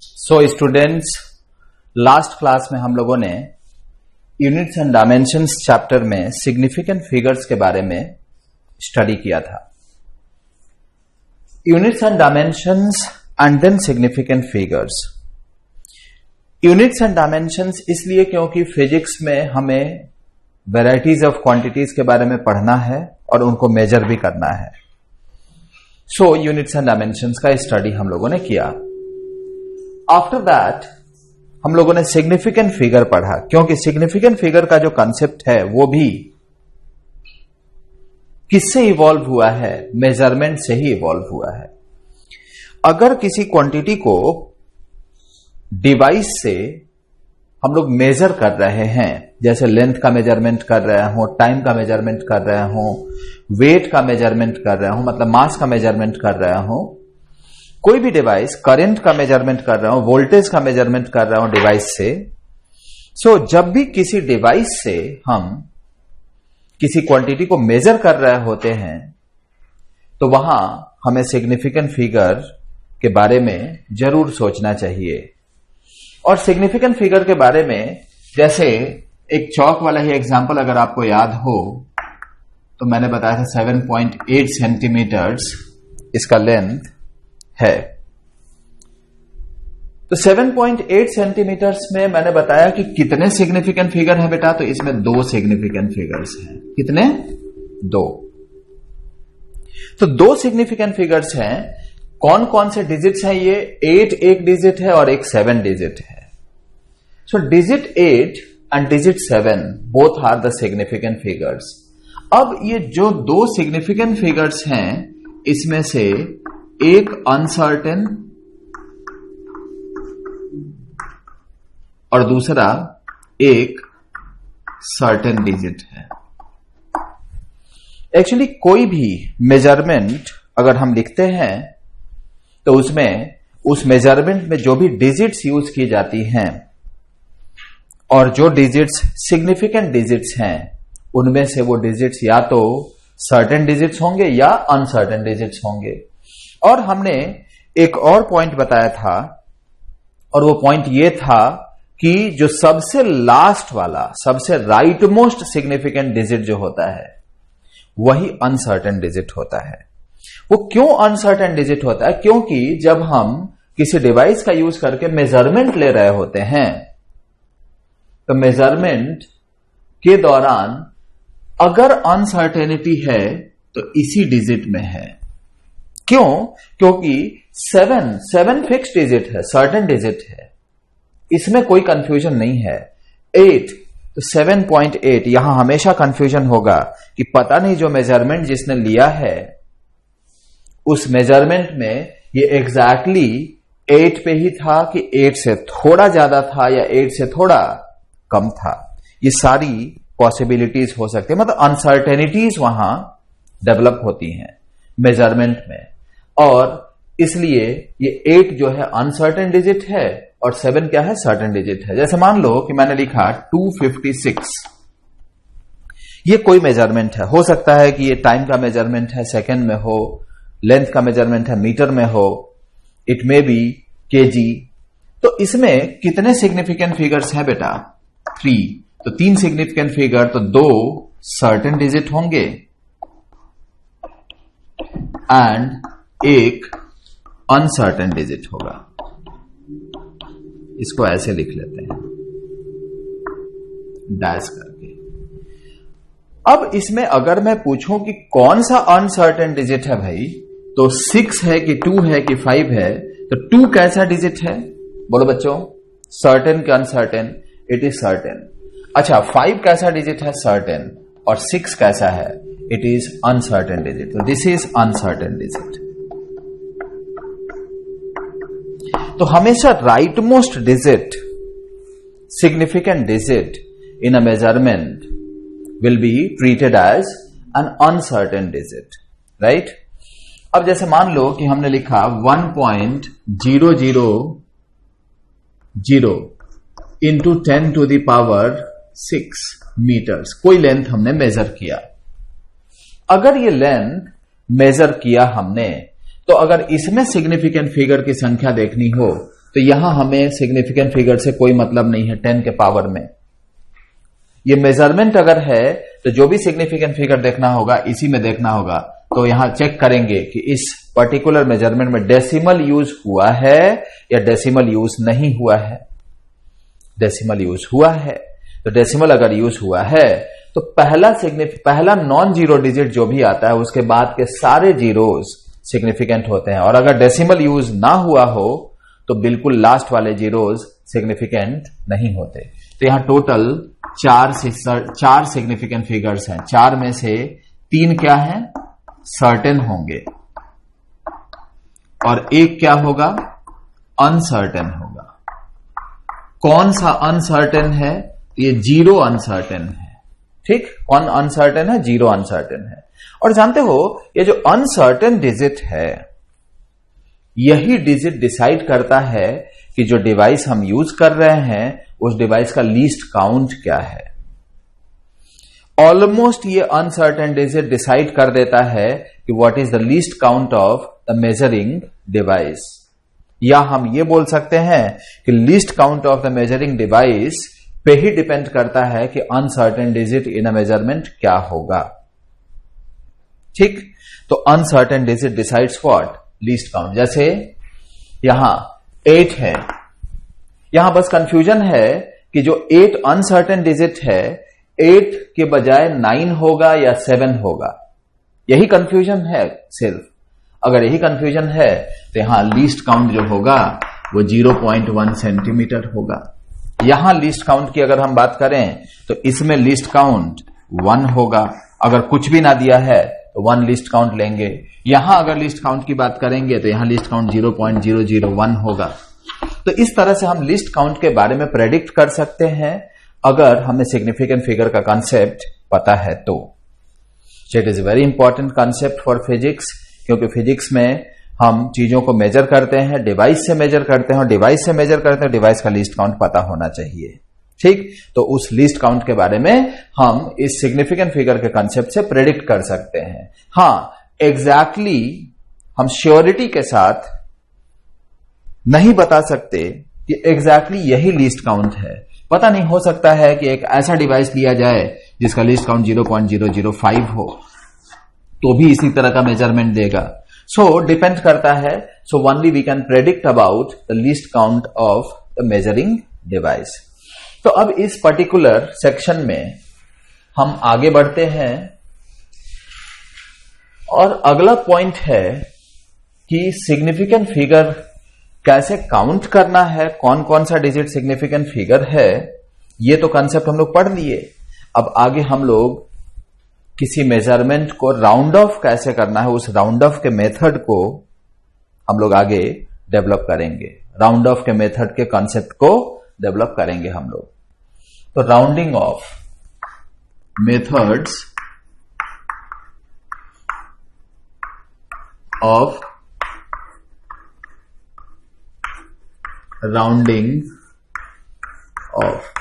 So students, last class में हम लोगों ने यूनिट्स एंड डायमेंशंस चैप्टर में सिग्निफिकेंट फिगर्स के बारे में स्टडी किया था। Units and dimensions and then significant figures. Units and dimensions इसलिए क्योंकि फिजिक्स में हमें वैरायटीज ऑफ क्वांटिटीज के बारे में पढ़ना है और उनको मेजर भी करना है। सो यूनिट्स एंड डायमेंशंस का स्टडी हम लोगों ने किया। आफ्टर दैट हम लोगों ने सिग्निफिकेंट फिगर पढ़ा, क्योंकि सिग्निफिकेंट फिगर का जो कंसेप्ट है वो भी किससे इवॉल्व हुआ है? मेजरमेंट से ही इवॉल्व हुआ है। अगर किसी क्वांटिटी को डिवाइस से हम लोग मेजर कर रहे हैं, जैसे लेंथ का मेजरमेंट कर रहे हो, टाइम का मेजरमेंट कर रहे हो, वेट का मेजरमेंट कर रहे हो, मतलब मास का मेजरमेंट कर रहे हो, कोई भी डिवाइस, करंट का मेजरमेंट कर रहा हूं, वोल्टेज का मेजरमेंट कर रहा हूं डिवाइस से। सो जब भी किसी डिवाइस से हम किसी क्वांटिटी को मेजर कर रहे होते हैं तो वहां हमें सिग्निफिकेंट फिगर के बारे में जरूर सोचना चाहिए। और सिग्निफिकेंट फिगर के बारे में, जैसे एक चौक वाला ही एग्जांपल अगर आपको याद हो तो मैंने बताया था 7.8 सेंटीमीटर्स इसका लेंथ है। तो 7.8 सेंटीमीटर्स में मैंने बताया कि कितने सिग्निफिकेंट फिगर हैं बेटा, तो इसमें 2 सिग्निफिकेंट फिगर्स हैं। कितने? 2। तो 2 सिग्निफिकेंट फिगर्स हैं। कौन कौन से डिजिट्स हैं ये? 8 एक डिजिट है और एक 7 डिजिट है। So digit 8 and digit 7 both are the significant figures. अब ये जो 2 सिग्निफिकेंट फिगर्स हैं, इसमें से एक अनसर्टेन और दूसरा एक सर्टेन डिजिट है। एक्चुअली कोई भी मेजरमेंट अगर हम लिखते हैं तो उसमें उस मेजरमेंट में जो भी डिजिट्स यूज की जाती हैं और जो डिजिट्स सिग्निफिकेंट डिजिट्स हैं, उनमें से वो डिजिट्स या तो सर्टेन डिजिट्स होंगे या अनसर्टेन डिजिट्स होंगे। और हमने एक और पॉइंट बताया था, और वो पॉइंट ये था कि जो सबसे लास्ट वाला, सबसे राइट मोस्ट सिग्निफिकेंट डिजिट जो होता है वही अनसर्टेन डिजिट होता है। वो क्यों अनसर्टेन डिजिट होता है? क्योंकि जब हम किसी डिवाइस का यूज करके मेजरमेंट ले रहे होते हैं तो मेजरमेंट के दौरान अगर अनसर्टेनिटी है तो इसी डिजिट में है। क्यों? क्योंकि 7 फिक्स डिजिट है, सर्टेन डिजिट है, इसमें कोई कंफ्यूजन नहीं है। 8 तो 7.8, यहां हमेशा कंफ्यूजन होगा कि पता नहीं जो मेजरमेंट जिसने लिया है उस मेजरमेंट में ये एग्जैक्टली 8 पे ही था कि 8 से थोड़ा ज्यादा था या 8 से थोड़ा कम था। ये सारी पॉसिबिलिटीज हो सकती है, मतलब अनसर्टेनिटीज वहां डेवलप होती हैं मेजरमेंट में। और इसलिए ये 8 जो है अनसर्टेन डिजिट है और 7 क्या है? सर्टेन डिजिट है। जैसे मान लो कि मैंने लिखा 256, ये कोई मेजरमेंट है। हो सकता है कि ये टाइम का मेजरमेंट है, सेकेंड में हो, लेंथ का मेजरमेंट है, मीटर में हो, इट मे बी केजी। तो इसमें कितने सिग्निफिकेंट फिगर्स हैं बेटा? 3। तो 3 सिग्निफिकेंट फिगर, तो 2 सर्टेन डिजिट होंगे एंड एक अनसर्टेन डिजिट होगा। इसको ऐसे लिख लेते हैं डैश करके। अब इसमें अगर मैं पूछूं कि कौन सा अनसर्टेन डिजिट है भाई, तो 6 है कि 2 है कि 5 है, तो 2 कैसा डिजिट है? बोलो बच्चों, सर्टेन कि अनसर्टेन? It is certain. अच्छा, 5 कैसा डिजिट है? सर्टेन। और 6 कैसा है? It is uncertain digit. तो दिस इज अनसर्टेन डिजिट। तो हमेशा right most digit, significant digit in a measurement will be treated as an uncertain digit, right? अब जैसे मान लो कि हमने लिखा 1.000 into 10 to the power 6 metres, कोई लेंथ हमने मेजर किया। अगर ये लेंथ मेजर किया हमने, तो अगर इसमें सिग्निफिकेंट फिगर की संख्या देखनी हो तो यहां हमें सिग्निफिकेंट फिगर से कोई मतलब नहीं है 10 के पावर में। ये मेजरमेंट अगर है तो जो भी सिग्निफिकेंट फिगर देखना होगा इसी में देखना होगा। तो यहां चेक करेंगे कि इस पर्टिकुलर मेजरमेंट में डेसिमल यूज हुआ है या डेसिमल यूज नहीं हुआ है। डेसिमल यूज हुआ है, तो डेसिमल अगर यूज हुआ है तो पहला नॉन जीरो डिजिट जो भी आता है उसके बाद के सारे जीरोस सिग्निफिकेंट होते हैं। और अगर डेसिमल यूज ना हुआ हो तो बिल्कुल लास्ट वाले जीरोस सिग्निफिकेंट नहीं होते। तो यहां टोटल चार सिग्निफिकेंट फिगर्स हैं। 4 में से 3 क्या है, सर्टेन होंगे और 1 क्या होगा, अनसर्टेन होगा। कौन सा अनसर्टेन है, ये 0 अनसर्टेन है। ठीक, कौन अनसर्टेन है, 0 अनसर्टेन है। और जानते हो ये जो अनसर्टेन डिजिट है यही डिजिट डिसाइड करता है कि जो डिवाइस हम यूज कर रहे हैं उस डिवाइस का लीस्ट काउंट क्या है। ऑलमोस्ट ये अनसर्टेन डिजिट डिसाइड कर देता है कि what is the least count of the measuring device. या हम ये बोल सकते हैं कि least count of the measuring device पे ही डिपेंड करता है कि uncertain digit in a measurement क्या होगा। ठीक, तो uncertain digit decides what, least count. जैसे यहां 8 है, यहां बस कंफ्यूजन है कि जो 8 अनसर्टेन डिजिट है 8 के बजाय 9 होगा या 7 होगा, यही कंफ्यूजन है सिर्फ। अगर यही कंफ्यूजन है तो यहां लीस्ट काउंट जो होगा वो 0.1 सेंटीमीटर होगा। यहां लीस्ट काउंट की अगर हम बात करें तो इसमें लीस्ट काउंट 1 होगा। अगर कुछ भी ना दिया है तो 1 लीस्ट काउंट लेंगे। यहां अगर लीस्ट काउंट की बात करेंगे तो यहां लीस्ट काउंट 0.001 होगा। तो इस तरह से हम लिस्ट काउंट के बारे में प्रेडिक्ट कर सकते हैं अगर हमें सिग्निफिकेंट फिगर का कॉन्सेप्ट पता है तो। It is very important concept for physics, क्योंकि फिजिक्स में हम चीजों को मेजर करते हैं, डिवाइस से मेजर करते हैं, और डिवाइस से मेजर करते हैं डिवाइस का लीस्ट काउंट पता होना चाहिए। ठीक, तो उस लीस्ट काउंट के बारे में हम इस सिग्निफिकेंट फिगर के कॉन्सेप्ट से प्रेडिक्ट कर सकते हैं। हां, एग्जैक्टली हम श्योरिटी के साथ नहीं बता सकते कि एग्जैक्टली यही लीस्ट काउंट है। पता नहीं, हो सकता है कि एक ऐसा डिवाइस लिया जाए जिसका लीस्ट काउंट 0.005 हो तो भी इसी तरह का मेजरमेंट देगा। सो डिपेंड करता है। So only we can predict about the least count of the measuring device. तो अब इस पर्टिकुलर सेक्शन में हम आगे बढ़ते हैं और अगला पॉइंट है कि सिग्निफिकेंट फिगर कैसे काउंट करना है, कौन कौन सा डिजिट सिग्निफिकेंट फिगर है, ये तो कंसेप्ट हम लोग पढ़ लिए। अब आगे हम लोग किसी मेजरमेंट को राउंड ऑफ कैसे करना है, उस राउंड ऑफ के मेथड को हम लोग आगे डेवलप करेंगे। राउंड ऑफ के मेथड के कॉन्सेप्ट को डेवलप करेंगे हम लोग। तो rounding off methods of rounding off,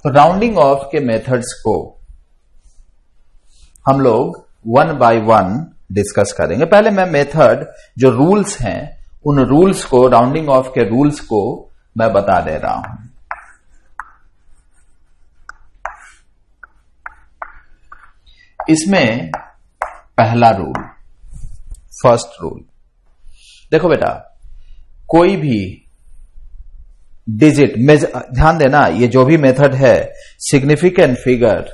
तो राउंडिंग ऑफ के मेथड्स को हम लोग 1 बाय 1 डिस्कस करेंगे। पहले मैं मेथड जो रूल्स हैं उन रूल्स को, राउंडिंग ऑफ के रूल्स को मैं बता दे रहा हूं। इसमें पहला रूल, फर्स्ट रूल, देखो बेटा, कोई भी डिजिट, ध्यान देना, ये जो भी मेथड है सिग्निफिकेंट फिगर,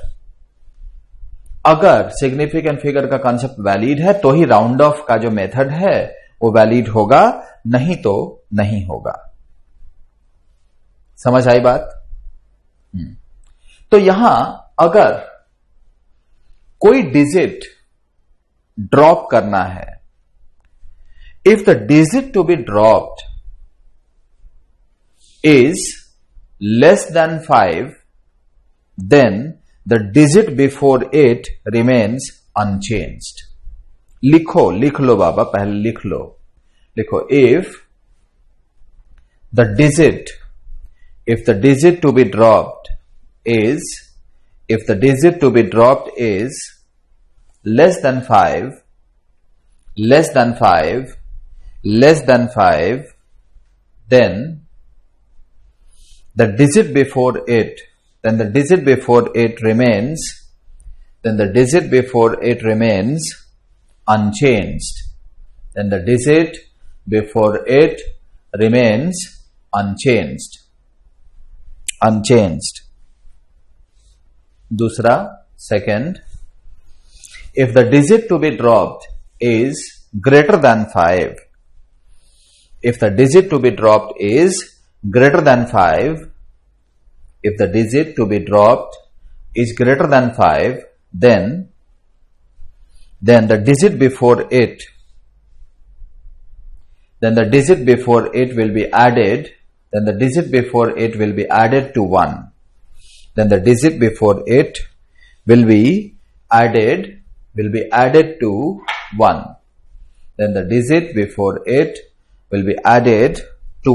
अगर सिग्निफिकेंट फिगर का कॉन्सेप्ट वैलिड है तो ही राउंड ऑफ का जो मेथड है वो वैलिड होगा, नहीं तो नहीं होगा। समझ आई बात? तो यहां अगर कोई डिजिट ड्रॉप करना है, if the digit to be dropped is less than 5, then the digit before it remains unchanged. लिख लो बाबा, पहले लिख लो। लिखो, if the digit to be dropped is less than 5, less than 5, then the digit before it remains unchanged. Then the digit before it remains unchanged. दूसरा, second, if the digit to be dropped is greater than 5, if the digit to be dropped is greater than 5, if the digit to be dropped is greater than 5, then the digit before it will be added, to 1. Then the digit before it will be added to 1. Then the digit before it will be added to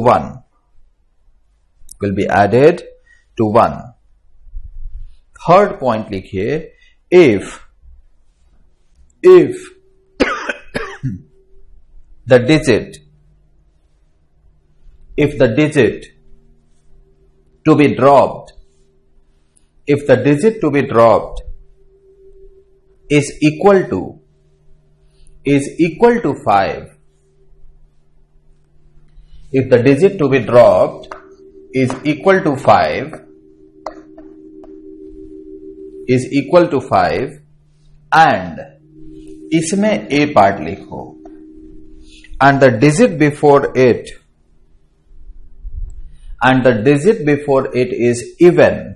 1. Third point लिखिए, if the digit to be dropped is equal to 5, if the digit to be dropped is equal to 5, and इसमें a part लिखो, and the digit before it is even,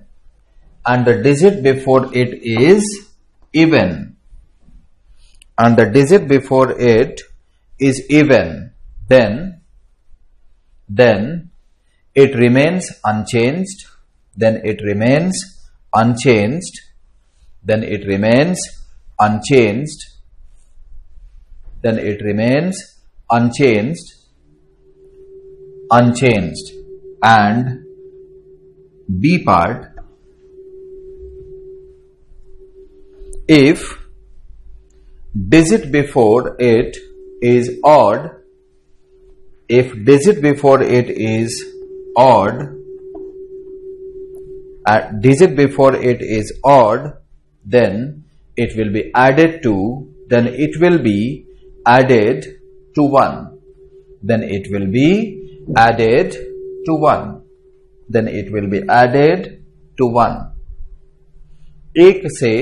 then it remains unchanged. And B part, if digit before it is odd, then it will be added to 1. Then it will be added to 1. एक से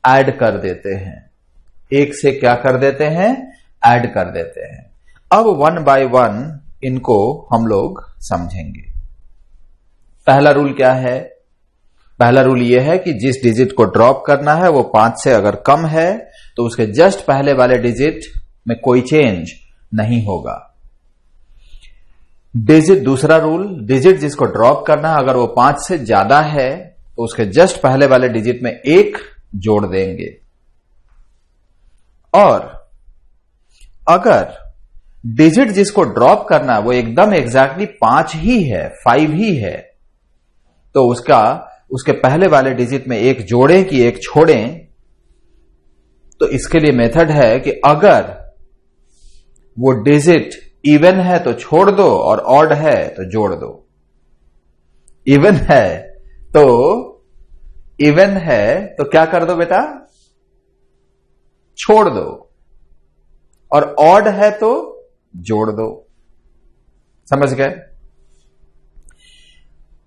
add कर देते हैं, add कर देते हैं. अब 1 by 1 इनको हम लोग समझेंगे. पहला रूल क्या है? पहला रूल यह है कि जिस डिजिट को ड्रॉप करना है वो 5 से अगर कम है तो उसके जस्ट पहले वाले डिजिट में कोई चेंज नहीं होगा. दूसरा रूल, डिजिट जिसको ड्रॉप करना है अगर वो 5 से ज्यादा है तो उसके जस्ट पहले वाले डिजिट में 1 जोड़ देंगे. और अगर डिजिट जिसको ड्रॉप करना है वो एकदम एग्जैक्टली 5 ही है, 5 ही है, तो उसके पहले वाले डिजिट में 1 जोड़ें कि 1 छोड़ें. तो इसके लिए मेथड है कि अगर वो डिजिट इवन है तो छोड़ दो और ऑड है तो जोड़ दो. इवन है तो क्या कर दो बेटा? छोड़ दो. और ऑड है तो जोड़ दो. समझ गए?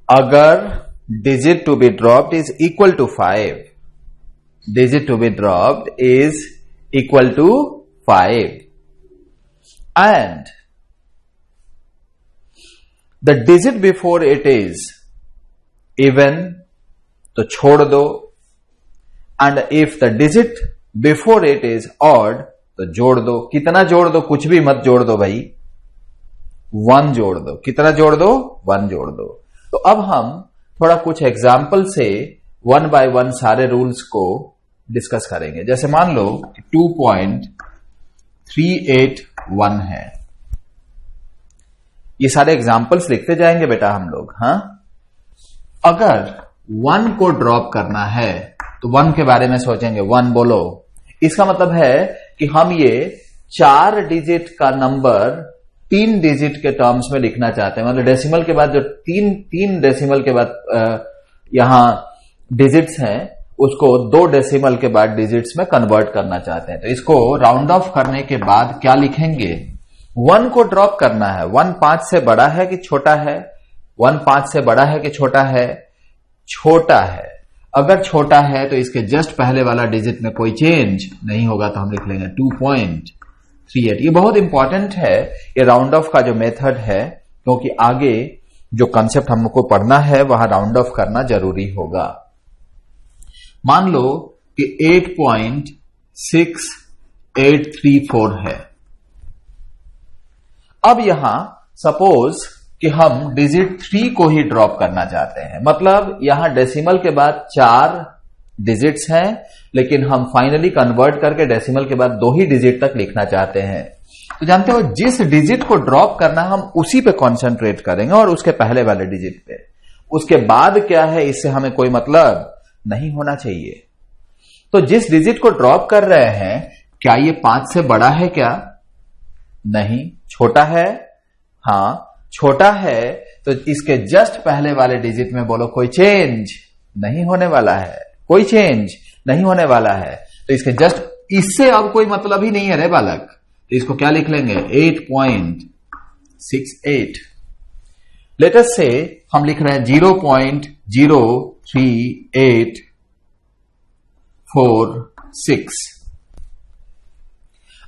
अगर digit to be dropped is equal to 5, and the digit before it is even, तो छोड़ दो. and if the digit before it is odd, तो जोड़ दो. कितना जोड़ दो? कुछ भी मत जोड़ दो भाई, 1 जोड़ दो. कितना जोड़ दो? 1 जोड़ दो. तो अब हम थोड़ा कुछ एग्जाम्पल से 1 by 1 सारे रूल्स को डिस्कस करेंगे. जैसे मान लो 2.381 है. ये सारे एग्जाम्पल्स लिखते जाएंगे बेटा हम लोग. हाँ, अगर 1 को ड्रॉप करना है तो 1 के बारे में सोचेंगे. 1 बोलो. इसका मतलब है कि हम ये 4 डिजिट का नंबर 3 डिजिट के टर्म्स में लिखना चाहते हैं, मतलब डेसिमल के बाद जो तीन डेसिमल के बाद यहां डिजिट्स हैं उसको 2 डेसिमल के बाद डिजिट्स में कन्वर्ट करना चाहते हैं। तो इसको राउंड ऑफ करने के बाद क्या लिखेंगे, 1 को ड्रॉप करना है। 1 5 से बड़ा है कि छोटा है? 1 5 से बड़ा है कि छोटा है? छोटा है। अगर छोटा है तो इसके जस्ट पहले वाला डिजिट में कोई चेंज नहीं होगा, तो हम लिख लेंगे 2.38। ये बहुत इंपॉर्टेंट है, ये राउंड ऑफ का जो मेथड है, क्योंकि आगे जो कॉन्सेप्ट हमको पढ़ना है वहां राउंड ऑफ करना जरूरी होगा। मान लो कि 8.6834 है। अब यहां सपोज कि हम डिजिट 3 को ही ड्रॉप करना चाहते हैं, मतलब यहां डेसिमल के बाद 4 डिजिट्स हैं, लेकिन हम फाइनली कन्वर्ट करके डेसिमल के बाद 2 ही डिजिट तक लिखना चाहते हैं। तो जानते हो, जिस डिजिट को ड्रॉप करना हम उसी पे कॉन्सेंट्रेट करेंगे और उसके पहले वाले डिजिट पे। उसके बाद क्या है इससे हमें कोई मतलब नहीं होना चाहिए। तो जिस डिजिट को ड्रॉप कर रहे हैं, क्या ये 5 से बड़ा है क्या? नहीं। छोटा है? हां छोटा है। तो इसके जस्ट पहले वाले डिजिट में बोलो कोई चेंज नहीं होने वाला है, कोई चेंज नहीं होने वाला है। तो इसके जस्ट इससे अब कोई मतलब ही नहीं है रे बालक। तो इसको क्या लिख लेंगे, 8.68। लेट अस से हम लिख रहे हैं 0.03846।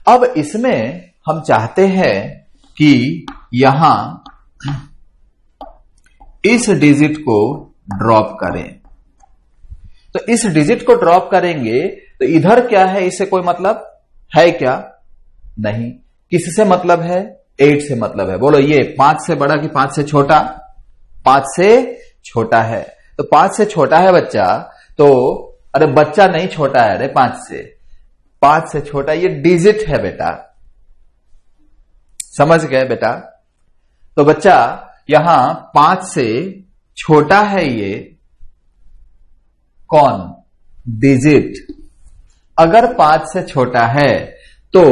अब इसमें हम चाहते हैं कि यहां इस डिजिट को ड्रॉप करें। तो इस डिजिट को ड्रॉप करेंगे तो इधर क्या है, इससे कोई मतलब है क्या? नहीं। किससे मतलब है? 8 से मतलब है। बोलो ये 5 से बड़ा कि 5 से छोटा? 5 से छोटा है। तो 5 से छोटा है बच्चा, तो अरे बच्चा नहीं छोटा है रे, 5 से छोटा ये डिजिट है बेटा, समझ गए बेटा? तो बच्चा यहां 5 से छोटा है ये कौन? डिजिट। अगर 5 से छोटा है तो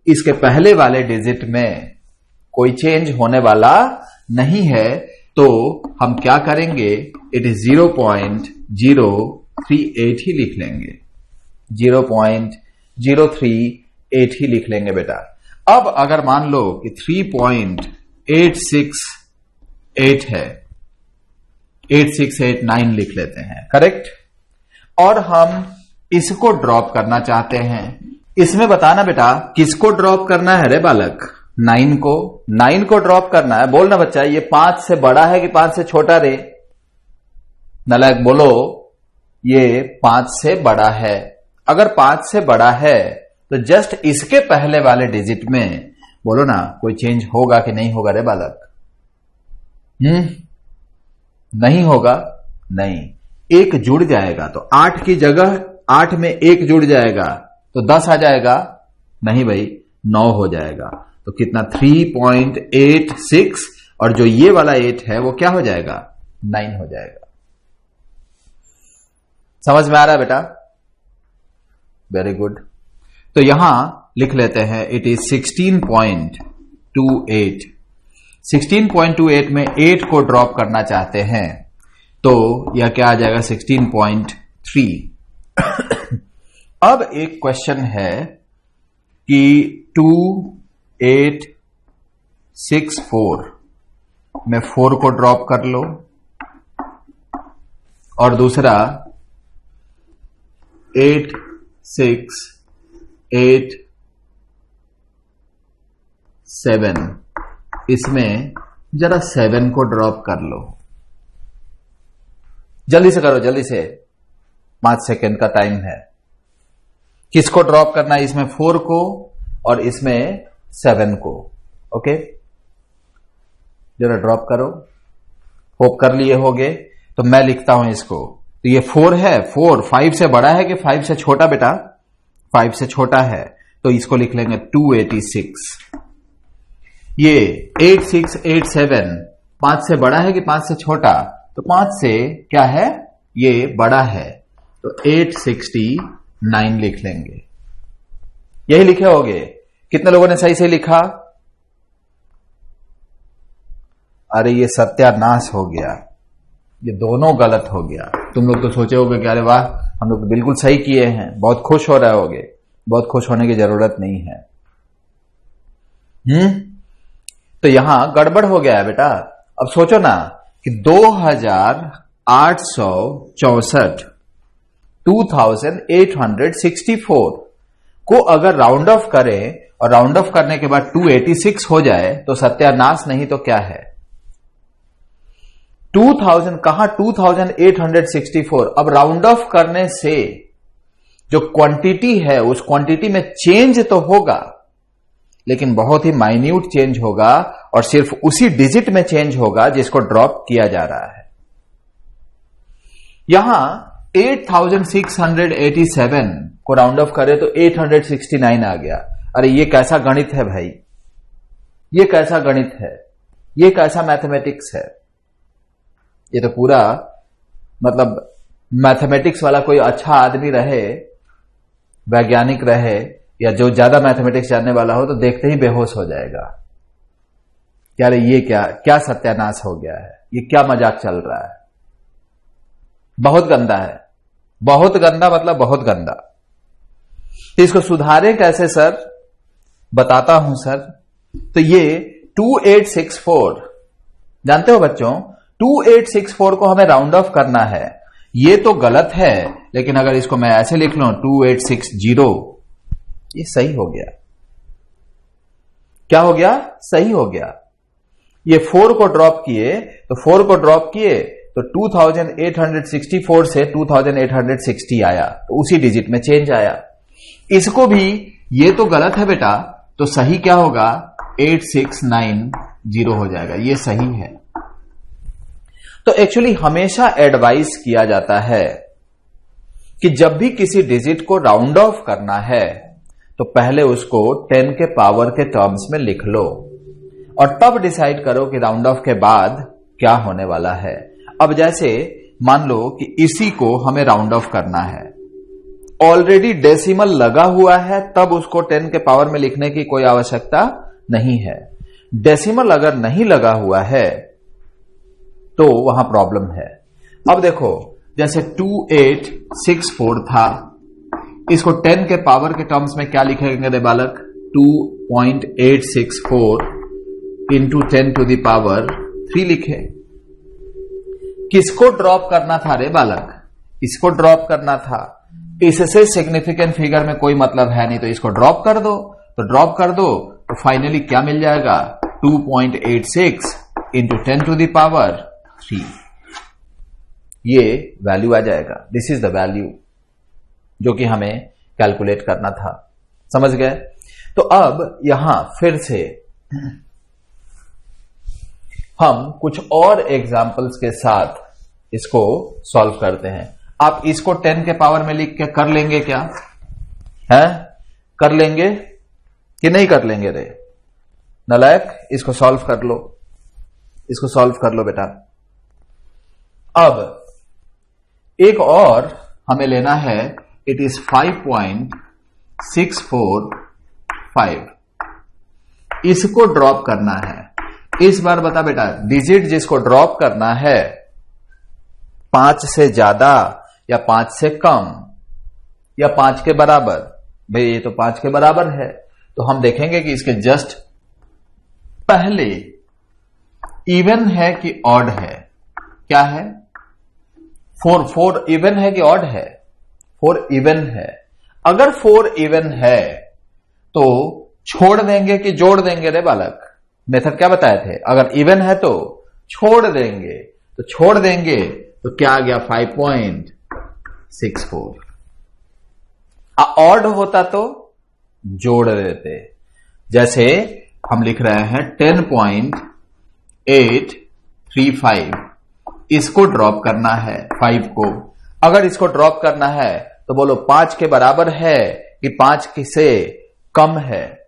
इसके पहले वाले डिजिट में कोई चेंज होने वाला नहीं है। तो हम क्या करेंगे, इट इज 0.038 ही लिख लेंगे, 0.038 ही लिख लेंगे बेटा। अब अगर मान लो कि 3.868 है, 8689 लिख लेते हैं, करेक्ट। और हम इसको ड्रॉप करना चाहते हैं। इसमें बताना बेटा किसको ड्रॉप करना है रे बालक? 9 को। 9 को ड्रॉप करना है। बोलना बच्चा ये 5 से बड़ा है कि 5 से छोटा रे? नालायक बोलो ये 5 से बड़ा है। अगर 5 से बड़ा है तो जस्ट इसके पहले वाले डिजिट में बोलो ना कोई चेंज होगा कि नहीं होगा रे बालक? नहीं होगा। नहीं, 1 जुड़ जाएगा तो 8 की जगह 8 में 1 जुड़ जाएगा तो 10 आ जाएगा? नहीं भाई, 9 हो जाएगा। तो कितना, 3.86, और जो ये वाला 8 है वो क्या हो जाएगा? 9 हो जाएगा। समझ में आ रहा है बेटा? Very good. तो यहां लिख लेते हैं इट इज 16.28। 16.28 में 8 को ड्रॉप करना चाहते हैं तो यह क्या आ जाएगा, 16.3। अब एक क्वेश्चन है कि 2864 में 4 को ड्रॉप कर लो, और दूसरा 8687, इसमें जरा 7 को ड्रॉप कर लो। जल्दी से करो, जल्दी से, 5 सेकेंड का टाइम है। किसको ड्रॉप करना है? इसमें 4 को और इसमें 7 को। ओके, जरा ड्रॉप करो। होप कर लिए होगे। तो मैं लिखता हूं इसको। तो ये 4 है, 4 5 से बड़ा है कि 5 से छोटा बेटा? 5 से छोटा है, तो इसको लिख लेंगे 286। ये 8687 5 से बड़ा है कि 5 से छोटा? तो 5 से क्या है, ये बड़ा है, तो 869 लिख लेंगे। यही लिखे होगे। कितने लोगों ने सही से लिखा? अरे ये सत्यानाश हो गया, ये दोनों गलत हो गया। तुम लोग तो सोचे होगे कि अरे वाह हम लोग तो बिल्कुल सही किए हैं, बहुत खुश हो रहे होगे। बहुत खुश होने की जरूरत नहीं है। तो यहां गड़बड़ हो गया है बेटा। अब सोचो ना कि 2864 2864 को अगर राउंड ऑफ करें और राउंड ऑफ करने के बाद 286 हो जाए तो सत्यानाश नहीं तो क्या है। 2000 कहां 2864। अब राउंड ऑफ करने से जो क्वांटिटी है उस क्वांटिटी में चेंज तो होगा, लेकिन बहुत ही माइन्यूट चेंज होगा और सिर्फ उसी डिजिट में चेंज होगा जिसको ड्रॉप किया जा रहा है। यहां 8687 को राउंड ऑफ करें तो 869 आ गया। अरे ये कैसा गणित है भाई, ये कैसा गणित है, ये कैसा मैथमेटिक्स है। ये तो पूरा मतलब मैथमेटिक्स वाला कोई अच्छा आदमी रहे, वैज्ञानिक रहे या जो ज्यादा मैथमेटिक्स जानने वाला हो तो देखते ही बेहोश हो जाएगा। क्या रे ये क्या सत्यानाश हो गया है, ये क्या मजाक चल रहा है। बहुत गंदा है, बहुत गंदा, मतलब बहुत गंदा। तो इसको सुधारें कैसे सर, बताता हूं सर। तो ये 2864 जानते हो बच्चों, 2864 को हमें राउंड ऑफ करना है। ये तो गलत है, लेकिन अगर इसको मैं ऐसे लिख लूं 2860, ये सही हो गया। क्या हो गया, सही हो गया। ये 4 को ड्रॉप किए तो 4 को ड्रॉप किए तो 2864 से 2860 आया, तो उसी डिजिट में चेंज आया। इसको भी, ये तो गलत है बेटा, तो सही क्या होगा 8690 हो जाएगा, ये सही है। तो एक्चुअली हमेशा एडवाइस किया जाता है कि जब भी किसी डिजिट को राउंड ऑफ करना है तो पहले उसको 10 के पावर के टर्म्स में लिख लो और तब डिसाइड करो कि राउंड ऑफ के बाद क्या होने वाला है। अब जैसे मान लो कि इसी को हमें राउंड ऑफ करना है, ऑलरेडी डेसिमल लगा हुआ है, तब उसको 10 के पावर में लिखने की कोई आवश्यकता नहीं है। डेसिमल अगर नहीं लगा हुआ है तो वहां प्रॉब्लम है। अब देखो जैसे 2864 था, इसको 10 के पावर के टर्म्स में क्या लिखेंगे रे बालक, 2.864 इंटू 10 टू द पावर 3 लिखे। किसको ड्रॉप करना था रे बालक, इसको ड्रॉप करना था। इससे सिग्निफिकेंट फिगर में कोई मतलब है नहीं, तो इसको ड्रॉप कर दो। तो ड्रॉप कर दो तो फाइनली क्या मिल जाएगा, 2.86 इंटू 10 टू द पावर 3, ये वैल्यू आ जाएगा। दिस इज द वैल्यू जो कि हमें कैलकुलेट करना था। समझ गए। तो अब यहां फिर से हम कुछ और एग्जाम्पल्स के साथ इसको सॉल्व करते हैं। आप इसको 10 के पावर में लिख के कर लेंगे क्या, है कर लेंगे कि नहीं कर लेंगे रे नालायक, इसको सॉल्व कर लो, इसको सॉल्व कर लो बेटा। अब एक और हमें लेना है, इट इज 5.645, इसको ड्रॉप करना है। इस बार बता बेटा, डिजिट जिसको ड्रॉप करना है 5 से ज्यादा या 5 से कम या 5 के बराबर। भाई ये तो 5 के बराबर है, तो हम देखेंगे कि इसके जस्ट पहले इवन है कि ऑड है। क्या है, 4 इवन है कि ऑड है, 4 इवन है। अगर 4 इवन है तो छोड़ देंगे कि जोड़ देंगे रे बालक, मेथड क्या बताए थे, अगर इवन है तो छोड़ देंगे, तो छोड़ देंगे तो क्या आ गया 5.64। ऑड होता तो जोड़ देते। जैसे हम लिख रहे हैं 10.835, इसको ड्रॉप करना है 5 को। अगर इसको ड्रॉप करना है तो बोलो 5 के बराबर है कि 5 से कम है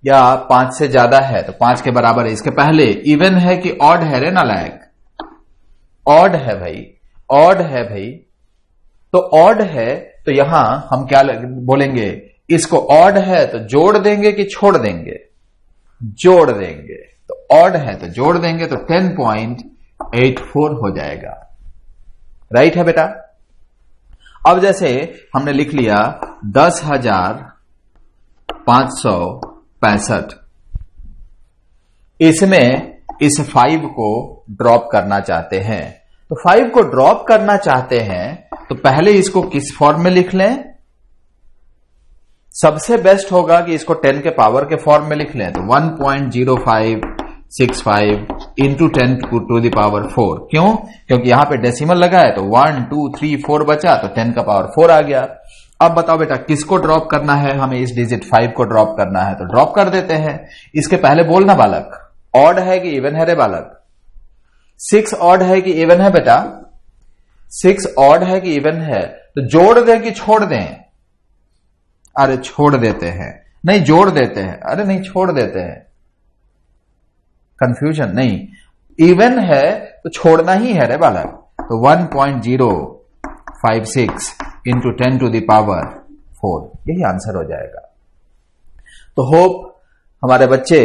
या 5 से ज्यादा है, तो 5 के बराबर है। इसके पहले इवन है कि ऑड है रे नालायक, ऑड है भाई, ऑड है भाई। तो ऑड है तो यहां हम क्या बोलेंगे, इसको ऑड है तो जोड़ देंगे कि छोड़ देंगे, जोड़ देंगे। तो ऑड है तो जोड़ देंगे तो 10.84 हो जाएगा। राइट है बेटा। अब जैसे हमने लिख लिया 10,565, इसमें इस 5 को ड्रॉप करना चाहते हैं, तो 5 को ड्रॉप करना चाहते हैं तो पहले इसको किस फॉर्म में लिख लें? सबसे बेस्ट होगा कि इसको 10 के पावर के फॉर्म में लिख लें, तो 1.0565 इंटू 10 टू द पावर 4। क्यों? क्योंकि यहां पे डेसिमल लगा है तो 1 2 3 4 बचा तो 10 का पावर 4 आ गया। अब बताओ बेटा किसको ड्रॉप करना है? हमें इस डिजिट 5 को ड्रॉप करना है, तो ड्रॉप कर देते हैं। इसके पहले बोलना बालक, ऑड है कि इवन है रे बालक? 6 ऑड है कि इवन है बेटा? 6 ऑड है कि इवन है? तो जोड़ दें कि छोड़ दें? अरे छोड़ देते हैं। नहीं जोड़ देते हैं। अरे नहीं छोड़ देते हैं। कंफ्यूजन नहीं, इवन है तो छोड़ना ही है रे बालक। तो 1.056 इंटू 10 टू द पावर 4, यही आंसर हो जाएगा। तो होप हमारे बच्चे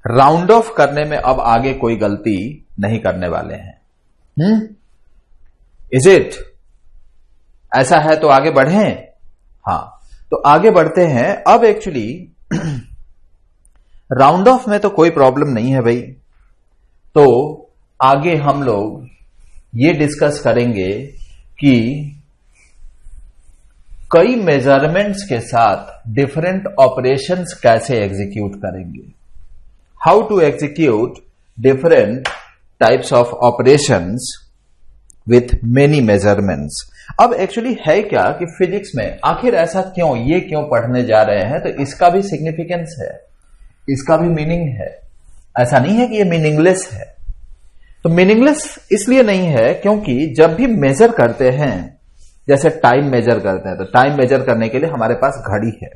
राउंड ऑफ करने में अब आगे कोई गलती नहीं करने वाले हैं। Is it? ऐसा है तो आगे बढ़ें। हाँ, तो आगे बढ़ते हैं। अब एक्चुअली राउंड ऑफ में तो कोई प्रॉब्लम नहीं है भाई। तो आगे हम लोग ये डिस्कस करेंगे कि कई मेजरमेंट्स के साथ डिफरेंट ऑपरेशंस कैसे एग्जीक्यूट करेंगे। How to execute different types of operations with many measurements. अब एक्चुअली है क्या कि फिजिक्स में आखिर ऐसा क्यों, ये क्यों पढ़ने जा रहे हैं, तो इसका भी सिग्निफिकेंस है, इसका भी मीनिंग है। ऐसा नहीं है कि ये मीनिंगलेस है। तो मीनिंगलेस इसलिए नहीं है क्योंकि जब भी मेजर करते हैं, जैसे टाइम मेजर करते हैं, तो टाइम मेजर करने के लिए हमारे पास घड़ी है।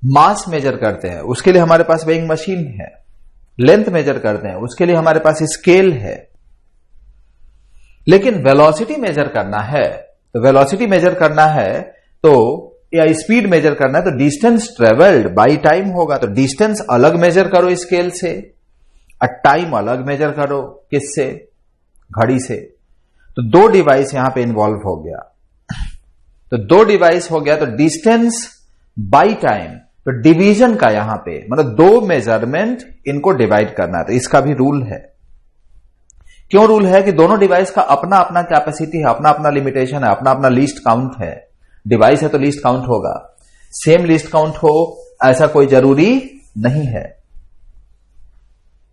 मास मेजर करते हैं, उसके लिए हमारे पास वेइंग मशीन है। लेंथ मेजर करते हैं, उसके लिए हमारे पास स्केल है। लेकिन वेलोसिटी मेजर करना है, तो वेलोसिटी मेजर करना है तो या स्पीड मेजर करना है तो डिस्टेंस ट्रेवल्ड बाय टाइम होगा। तो डिस्टेंस अलग मेजर करो स्केल से और टाइम अलग मेजर करो किससे? घड़ी से। तो दो डिवाइस यहां पे इन्वॉल्व हो गया। तो दो डिवाइस हो गया तो डिस्टेंस बाय टाइम, तो डिवीजन का यहां पे मतलब दो मेजरमेंट इनको डिवाइड करना है। तो इसका भी रूल है। क्यों रूल है? कि दोनों डिवाइस का अपना अपना कैपेसिटी है, अपना अपना लिमिटेशन है, अपना अपना लीस्ट काउंट है। डिवाइस है तो लीस्ट काउंट होगा, सेम लीस्ट काउंट हो ऐसा कोई जरूरी नहीं है।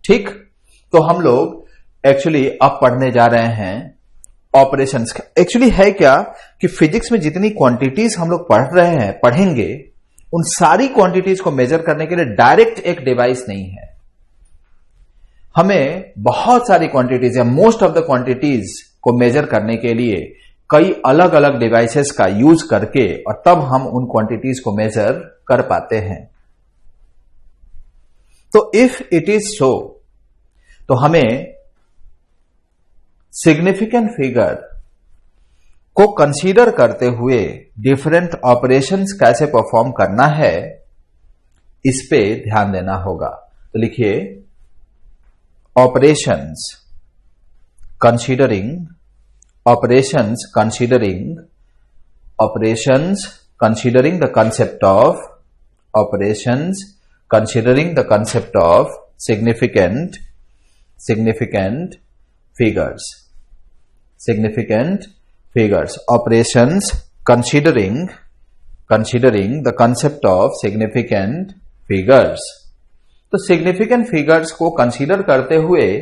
ठीक, तो हम लोग एक्चुअली अब पढ़ने जा रहे हैं ऑपरेशंस। एक्चुअली है क्या कि फिजिक्स में जितनी क्वांटिटीज हम लोग पढ़ रहे हैं, पढ़ेंगे, उन सारी क्वांटिटीज को मेजर करने के लिए डायरेक्ट एक डिवाइस नहीं है। हमें बहुत सारी क्वांटिटीज या मोस्ट ऑफ द क्वांटिटीज को मेजर करने के लिए कई अलग अलग डिवाइसेस का यूज करके और तब हम उन क्वांटिटीज को मेजर कर पाते हैं। तो इफ इट इज सो, तो हमें सिग्निफिकेंट फिगर को कंसीडर करते हुए डिफरेंट ऑपरेशंस कैसे परफॉर्म करना है, इस पे ध्यान देना होगा। तो लिखिए operations considering the concept of significant figures. Operations considering the concept of significant figures. तो सिग्निफिकेंट फिगर्स को कंसीडर करते हुए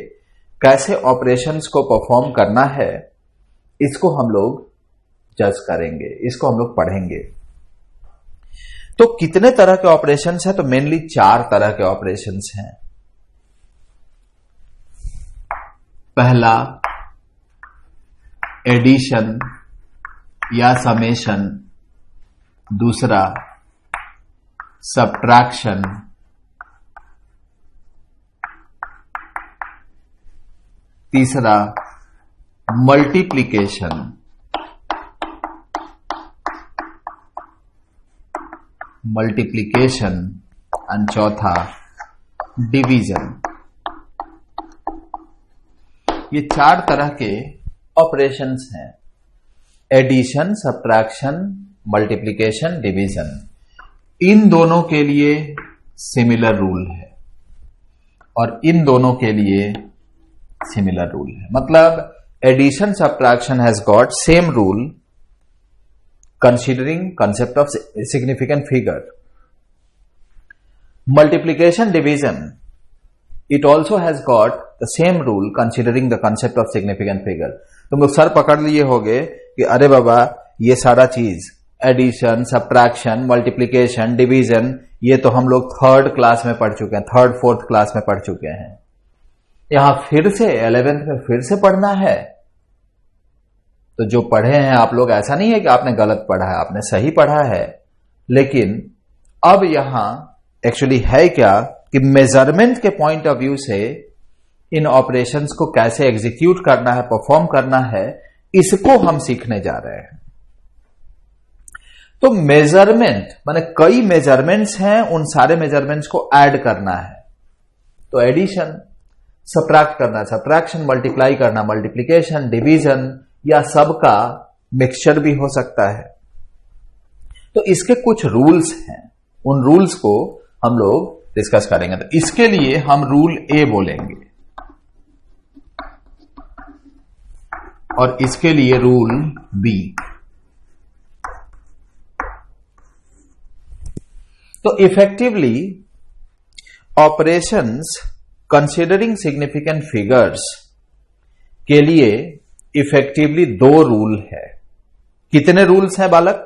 कैसे ऑपरेशंस को परफॉर्म करना है, इसको हम लोग जज करेंगे, इसको हम लोग पढ़ेंगे। तो कितने तरह के ऑपरेशंस हैं? तो मेनली 4 तरह के ऑपरेशंस हैं। पहला एडिशन या समेशन, दूसरा सब्ट्रैक्शन, तीसरा मल्टीप्लिकेशन, एंड चौथा डिवीजन। ये 4 तरह के ऑपरेशंस हैं, एडिशन, सब्ट्रैक्शन, मल्टीप्लिकेशन, डिवीजन। इन दोनों के लिए सिमिलर रूल है और इन दोनों के लिए सिमिलर रूल है। मतलब addition subtraction has got same rule considering concept of significant figure. Multiplication division, it also has got the same rule considering the concept of significant figure. तुम लोग सर पकड़ लिए होगे कि अरे बाबा ये सारा चीज एडिशन, सब्ट्रैक्शन, मल्टीप्लिकेशन, डिवीजन ये तो हम लोग 3rd क्लास में पढ़ चुके हैं, 3rd 4th क्लास में पढ़ चुके हैं। यहां फिर से 11th में फिर से पढ़ना है। तो जो पढ़े हैं आप लोग, ऐसा नहीं है कि आपने गलत पढ़ा है, आपने सही पढ़ा है, लेकिन अब यहां एक्चुअली है क्या कि मेजरमेंट के पॉइंट ऑफ व्यू से इन ऑपरेशंस को कैसे एग्जीक्यूट करना है, परफॉर्म करना है, इसको हम सीखने जा रहे हैं। तो मेजरमेंट माने कई मेजरमेंट्स हैं, उन सारे मेजरमेंट्स को ऐड करना है। तो एडिशन, सब्ट्रैक्ट करना, सब्ट्रैक्शन, मल्टीप्लाई करना, मल्टीप्लिकेशन, डिवीजन, या सबका मिक्सचर भी हो सकता है। तो इसके कुछ रूल्स हैं, उन रूल्स को हम लोग डिस्कस करेंगे। तो इसके लिए हम रूल ए बोलेंगे और इसके लिए रूल बी। तो effectively operations considering significant figures के लिए इफेक्टिवली 2 रूल है। कितने रूल्स हैं बालक?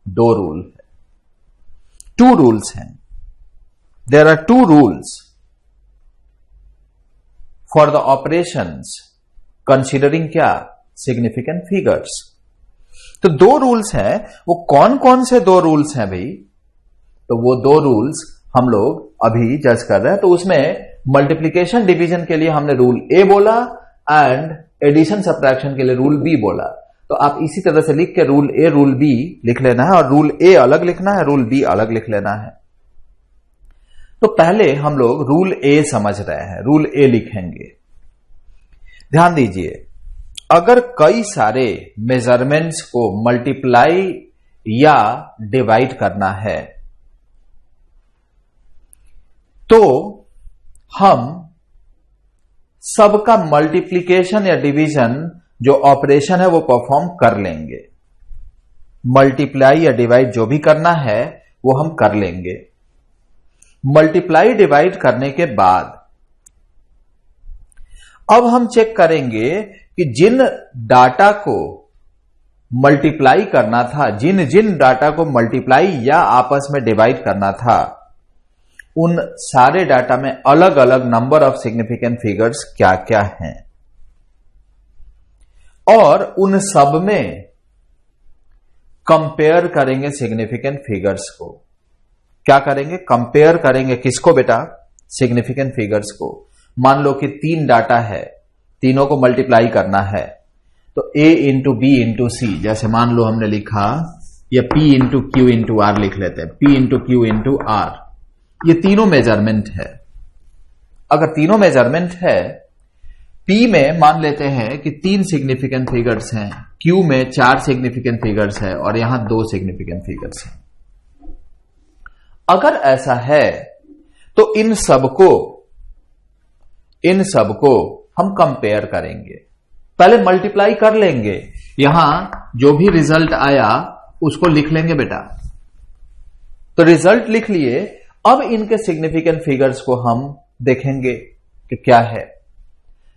2 रूल है, 2 रूल्स हैं। There are 2 rules for the operations considering क्या? Significant figures. तो 2 रूल्स हैं। वो कौन कौन से 2 रूल्स हैं भाई? तो वो 2 रूल्स हम लोग अभी जज कर रहे हैं। तो उसमें मल्टीप्लिकेशन डिवीजन के लिए हमने रूल ए बोला एंड एडिशन सब्ट्रैक्शन के लिए रूल बी बोला। तो आप इसी तरह से लिख के रूल ए रूल बी लिख लेना है और रूल ए अलग लिखना है, रूल बी अलग लिख लेना है। तो पहले हम लोग रूल ए समझ रहे हैं, रूल ए लिखेंगे। ध्यान दीजिए, अगर कई सारे मेजरमेंट्स को मल्टीप्लाई या डिवाइड करना है तो हम सबका मल्टीप्लिकेशन या डिवीजन जो ऑपरेशन है वो परफॉर्म कर लेंगे। मल्टीप्लाई या डिवाइड जो भी करना है वो हम कर लेंगे। मल्टीप्लाई डिवाइड करने के बाद अब हम चेक करेंगे कि जिन डाटा को मल्टीप्लाई करना था, जिन जिन डाटा को मल्टीप्लाई या आपस में डिवाइड करना था, उन सारे डाटा में अलग अलग नंबर ऑफ सिग्निफिकेंट फिगर्स क्या क्या हैं और उन सब में कंपेयर करेंगे सिग्निफिकेंट फिगर्स को। क्या करेंगे? कंपेयर करेंगे किसको बेटा? सिग्निफिकेंट फिगर्स को। मान लो कि 3 डाटा है, तीनों को मल्टीप्लाई करना है, तो a into B into C, जैसे मान लो हमने लिखा, या p into Q into R लिख लेते हैं, p into Q into R. ये तीनों मेजरमेंट है। अगर तीनों मेजरमेंट है, P में मान लेते हैं कि 3 सिग्निफिकेंट फिगर्स हैं, Q में 4 सिग्निफिकेंट फिगर्स है और यहां 2 सिग्निफिकेंट फिगर्स हैं। अगर ऐसा है तो इन सबको हम कंपेयर करेंगे। पहले मल्टीप्लाई कर लेंगे, यहां जो भी रिजल्ट आया उसको लिख लेंगे बेटा। तो रिजल्ट लिख लिए, अब इनके सिग्निफिकेंट फिगर्स को हम देखेंगे कि क्या है।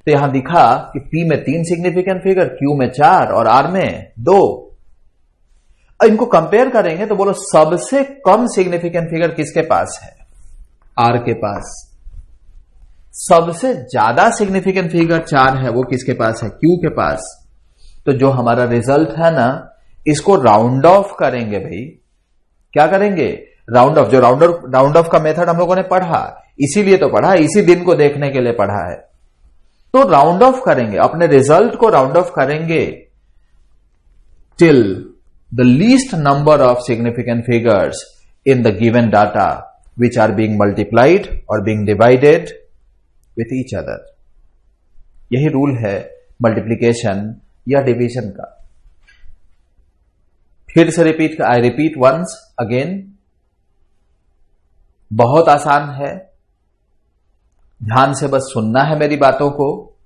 तो यहां दिखा कि P में 3 सिग्निफिकेंट फिगर, Q में 4 और R में 2। इनको कंपेयर करेंगे तो बोलो सबसे कम सिग्निफिकेंट फिगर किसके पास है? R के पास। सबसे ज्यादा सिग्निफिकेंट फिगर 4 है, वो किसके पास है? Q के पास। तो जो हमारा रिजल्ट है ना, इसको राउंड ऑफ करेंगे भाई। क्या करेंगे? Round of. जो राउंड ऑफ का मेथड हम लोगों ने पढ़ा, इसीलिए तो पढ़ा, इसी दिन को देखने के लिए पढ़ा है। तो राउंड ऑफ करेंगे, अपने रिजल्ट को राउंड ऑफ करेंगे till the least number of significant figures in the given data which are being multiplied or being divided with each other. यही रूल है मल्टीप्लिकेशन या डिवीजन का। फिर से repeat, I repeat once again, बहुत आसान है, ध्यान से बस सुनना है मेरी बातों को।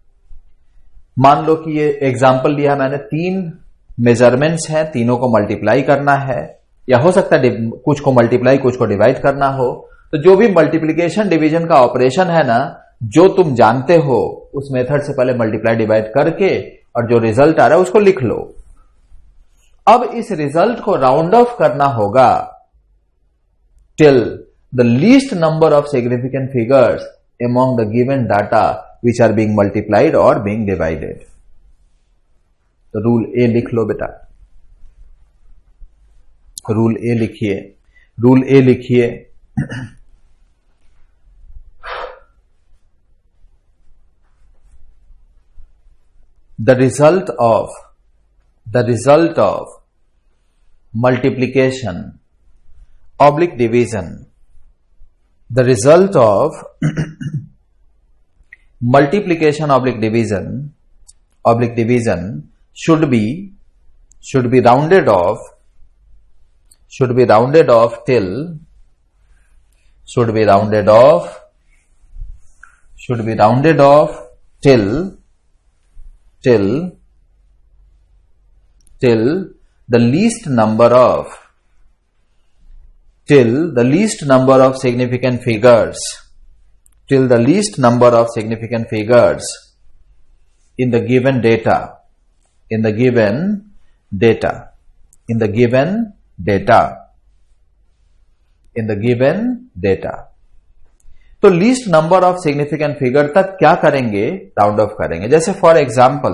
मान लो कि ये एग्जाम्पल लिया मैंने, 3 मेजरमेंट्स हैं, तीनों को मल्टीप्लाई करना है, या हो सकता है कुछ को मल्टीप्लाई कुछ को डिवाइड करना हो। तो जो भी मल्टीप्लिकेशन डिवीजन का ऑपरेशन है ना, जो तुम जानते हो उस मेथड से पहले मल्टीप्लाई डिवाइड करके और जो रिजल्ट आ रहा है उसको लिख लो। अब इस रिजल्ट को राउंड ऑफ करना होगा till the least number of significant figures among the given data which are being multiplied or being divided. तो रूल ए लिख लो बेटा, रूल ए लिखिए, रूल ए लिखिए। The result of multiplication oblique division, the result of multiplication oblique division should be rounded off till the least number of significant figures, in the given data. तो least number of significant figure तक क्या करेंगे, round of करेंगे। जैसे for example,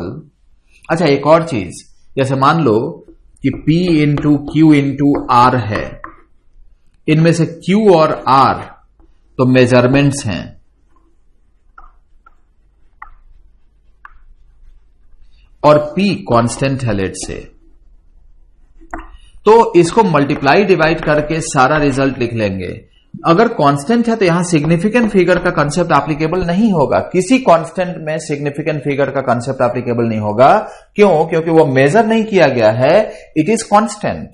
अच्छा एक और चीज, जैसे मान लो कि P into Q into R है, इनमें से Q और R तो मेजरमेंट्स हैं, और P कांस्टेंट है लेट से, तो इसको मल्टीप्लाई डिवाइड करके सारा रिजल्ट लिख लेंगे। अगर कांस्टेंट है तो यहां सिग्निफिकेंट फिगर का कंसेप्ट एप्लीकेबल नहीं होगा, किसी कांस्टेंट में सिग्निफिकेंट फिगर का कंसेप्ट एप्लीकेबल नहीं होगा। क्यों? क्योंकि वो मेजर नहीं किया गया है, इट इज कांस्टेंट।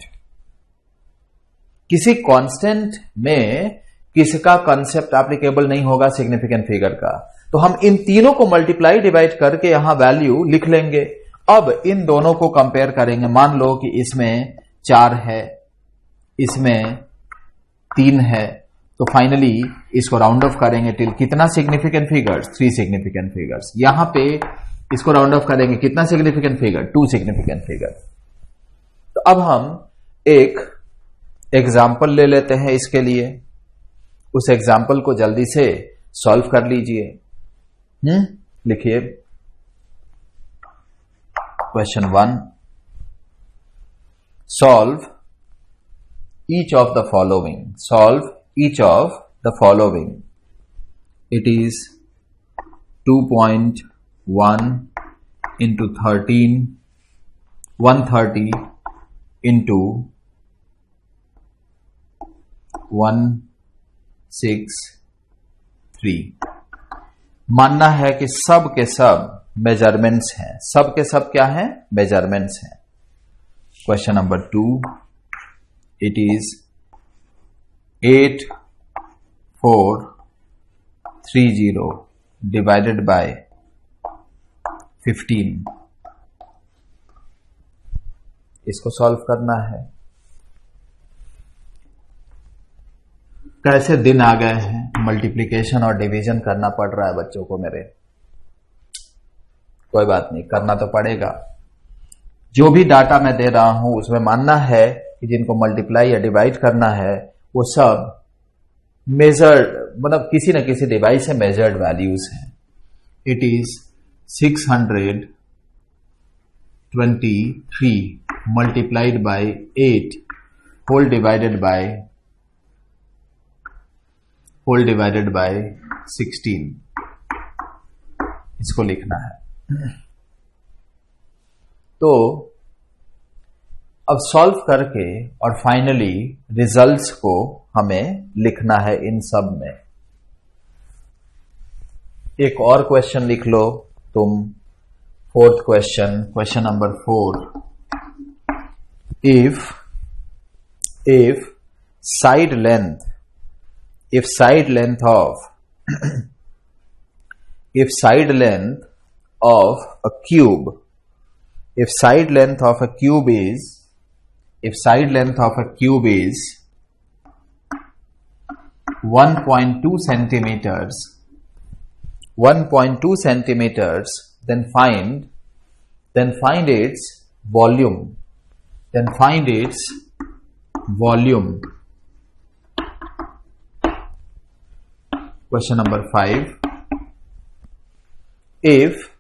किसी कांस्टेंट में किसका कंसेप्ट एप्लीकेबल नहीं होगा, सिग्निफिकेंट फिगर का। तो हम इन तीनों को मल्टीप्लाई डिवाइड करके यहां वैल्यू लिख लेंगे। अब इन दोनों को कंपेयर करेंगे। मान लो कि इसमें 4 है, इसमें 3 है, तो फाइनली इसको राउंड ऑफ करेंगे टिल कितना सिग्निफिकेंट फिगर्स, 3 सिग्निफिकेंट फिगर्स। यहां पे इसको राउंड ऑफ करेंगे कितना सिग्निफिकेंट फिगर, 2 सिग्निफिकेंट फिगर। तो अब हम एक एग्जाम्पल ले लेते हैं इसके लिए, उस एग्जाम्पल को जल्दी से सॉल्व कर लीजिए। लिखिए question 1, solve each of the following. It is 2.1 into 13, 130 into 163। मानना है कि सब के सब मेजरमेंट्स हैं, सब के सब क्या हैं, मेजरमेंट्स हैं। Question number 2, it is 8430 divided by 15। इसको सॉल्व करना है। कैसे दिन आ गए हैं, मल्टीप्लिकेशन और डिवीजन करना पड़ रहा है बच्चों को मेरे। कोई बात नहीं, करना तो पड़ेगा। जो भी डाटा मैं दे रहा हूं उसमें मानना है कि जिनको मल्टीप्लाई या डिवाइड करना है वो सब मेजर्ड, मतलब किसी न किसी डिवाइस से मेजर्ड वैल्यूज हैं। It is 623 multiplied by 8 whole divided by 16। इसको लिखना है। तो अब सॉल्व करके और फाइनली रिजल्ट्स को हमें लिखना है इन सब में। एक और क्वेश्चन लिख लो तुम, fourth question, question number 4। if side length of if side length of a cube if side length of a cube is 1.2 centimeters, then find its volume. Question number 5. If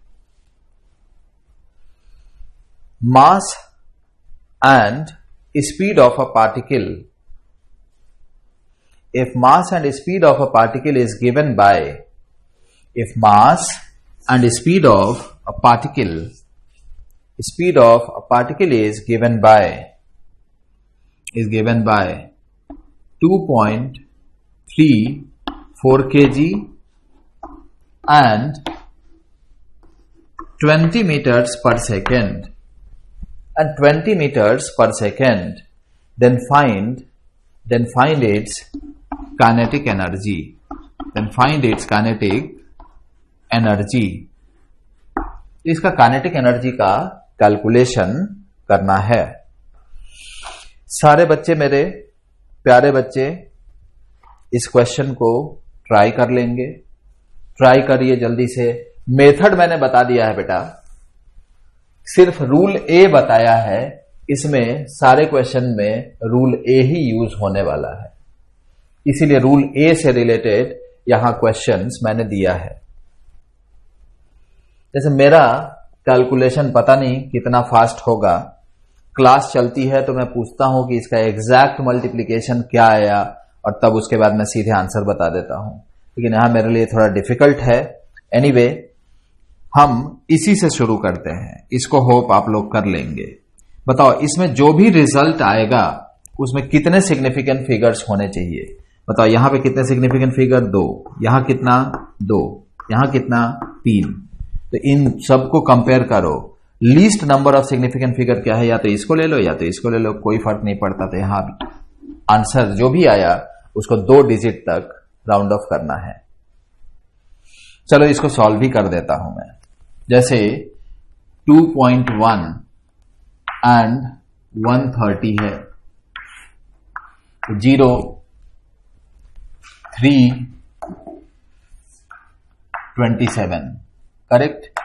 mass and speed of a particle is given by is given by 2.34 kg and 20 meters per second, then find its kinetic energy. इसका kinetic energy का calculation करना है। सारे बच्चे, मेरे प्यारे बच्चे, इस क्वेश्चन को ट्राई कर लेंगे। ट्राई करिए जल्दी से। मेथड मैंने बता दिया है बेटा, सिर्फ रूल ए बताया है। इसमें सारे क्वेश्चन में रूल ए ही यूज होने वाला है, इसीलिए रूल ए से रिलेटेड यहां क्वेश्चंस मैंने दिया है। जैसे मेरा कैलकुलेशन पता नहीं कितना फास्ट होगा, क्लास चलती है तो मैं पूछता हूं कि इसका एग्जैक्ट मल्टीप्लिकेशन क्या आया, और तब उसके बाद मैं सीधे आंसर बता देता हूं, लेकिन यहां मेरे लिए थोड़ा डिफिकल्ट है। एनीवे, हम इसी से शुरू करते हैं। इसको होप आप लोग कर लेंगे। बताओ, इसमें जो भी रिजल्ट आएगा उसमें कितने सिग्निफिकेंट फिगर्स होने चाहिए? बताओ, यहां पे कितने सिग्निफिकेंट फिगर? 2। यहां कितना? 2। यहां कितना? 3। तो इन सबको कंपेयर करो। Least number of significant figure क्या है? या तो इसको ले लो या तो इसको ले लो, कोई फर्क नहीं पड़ता। तो यहां आंसर जो भी आया उसको 2 डिजिट तक राउंड ऑफ करना है। चलो इसको सॉल्व भी कर देता हूं मैं। जैसे 2.1 एंड 130 है, 0, 3, 27, करेक्ट?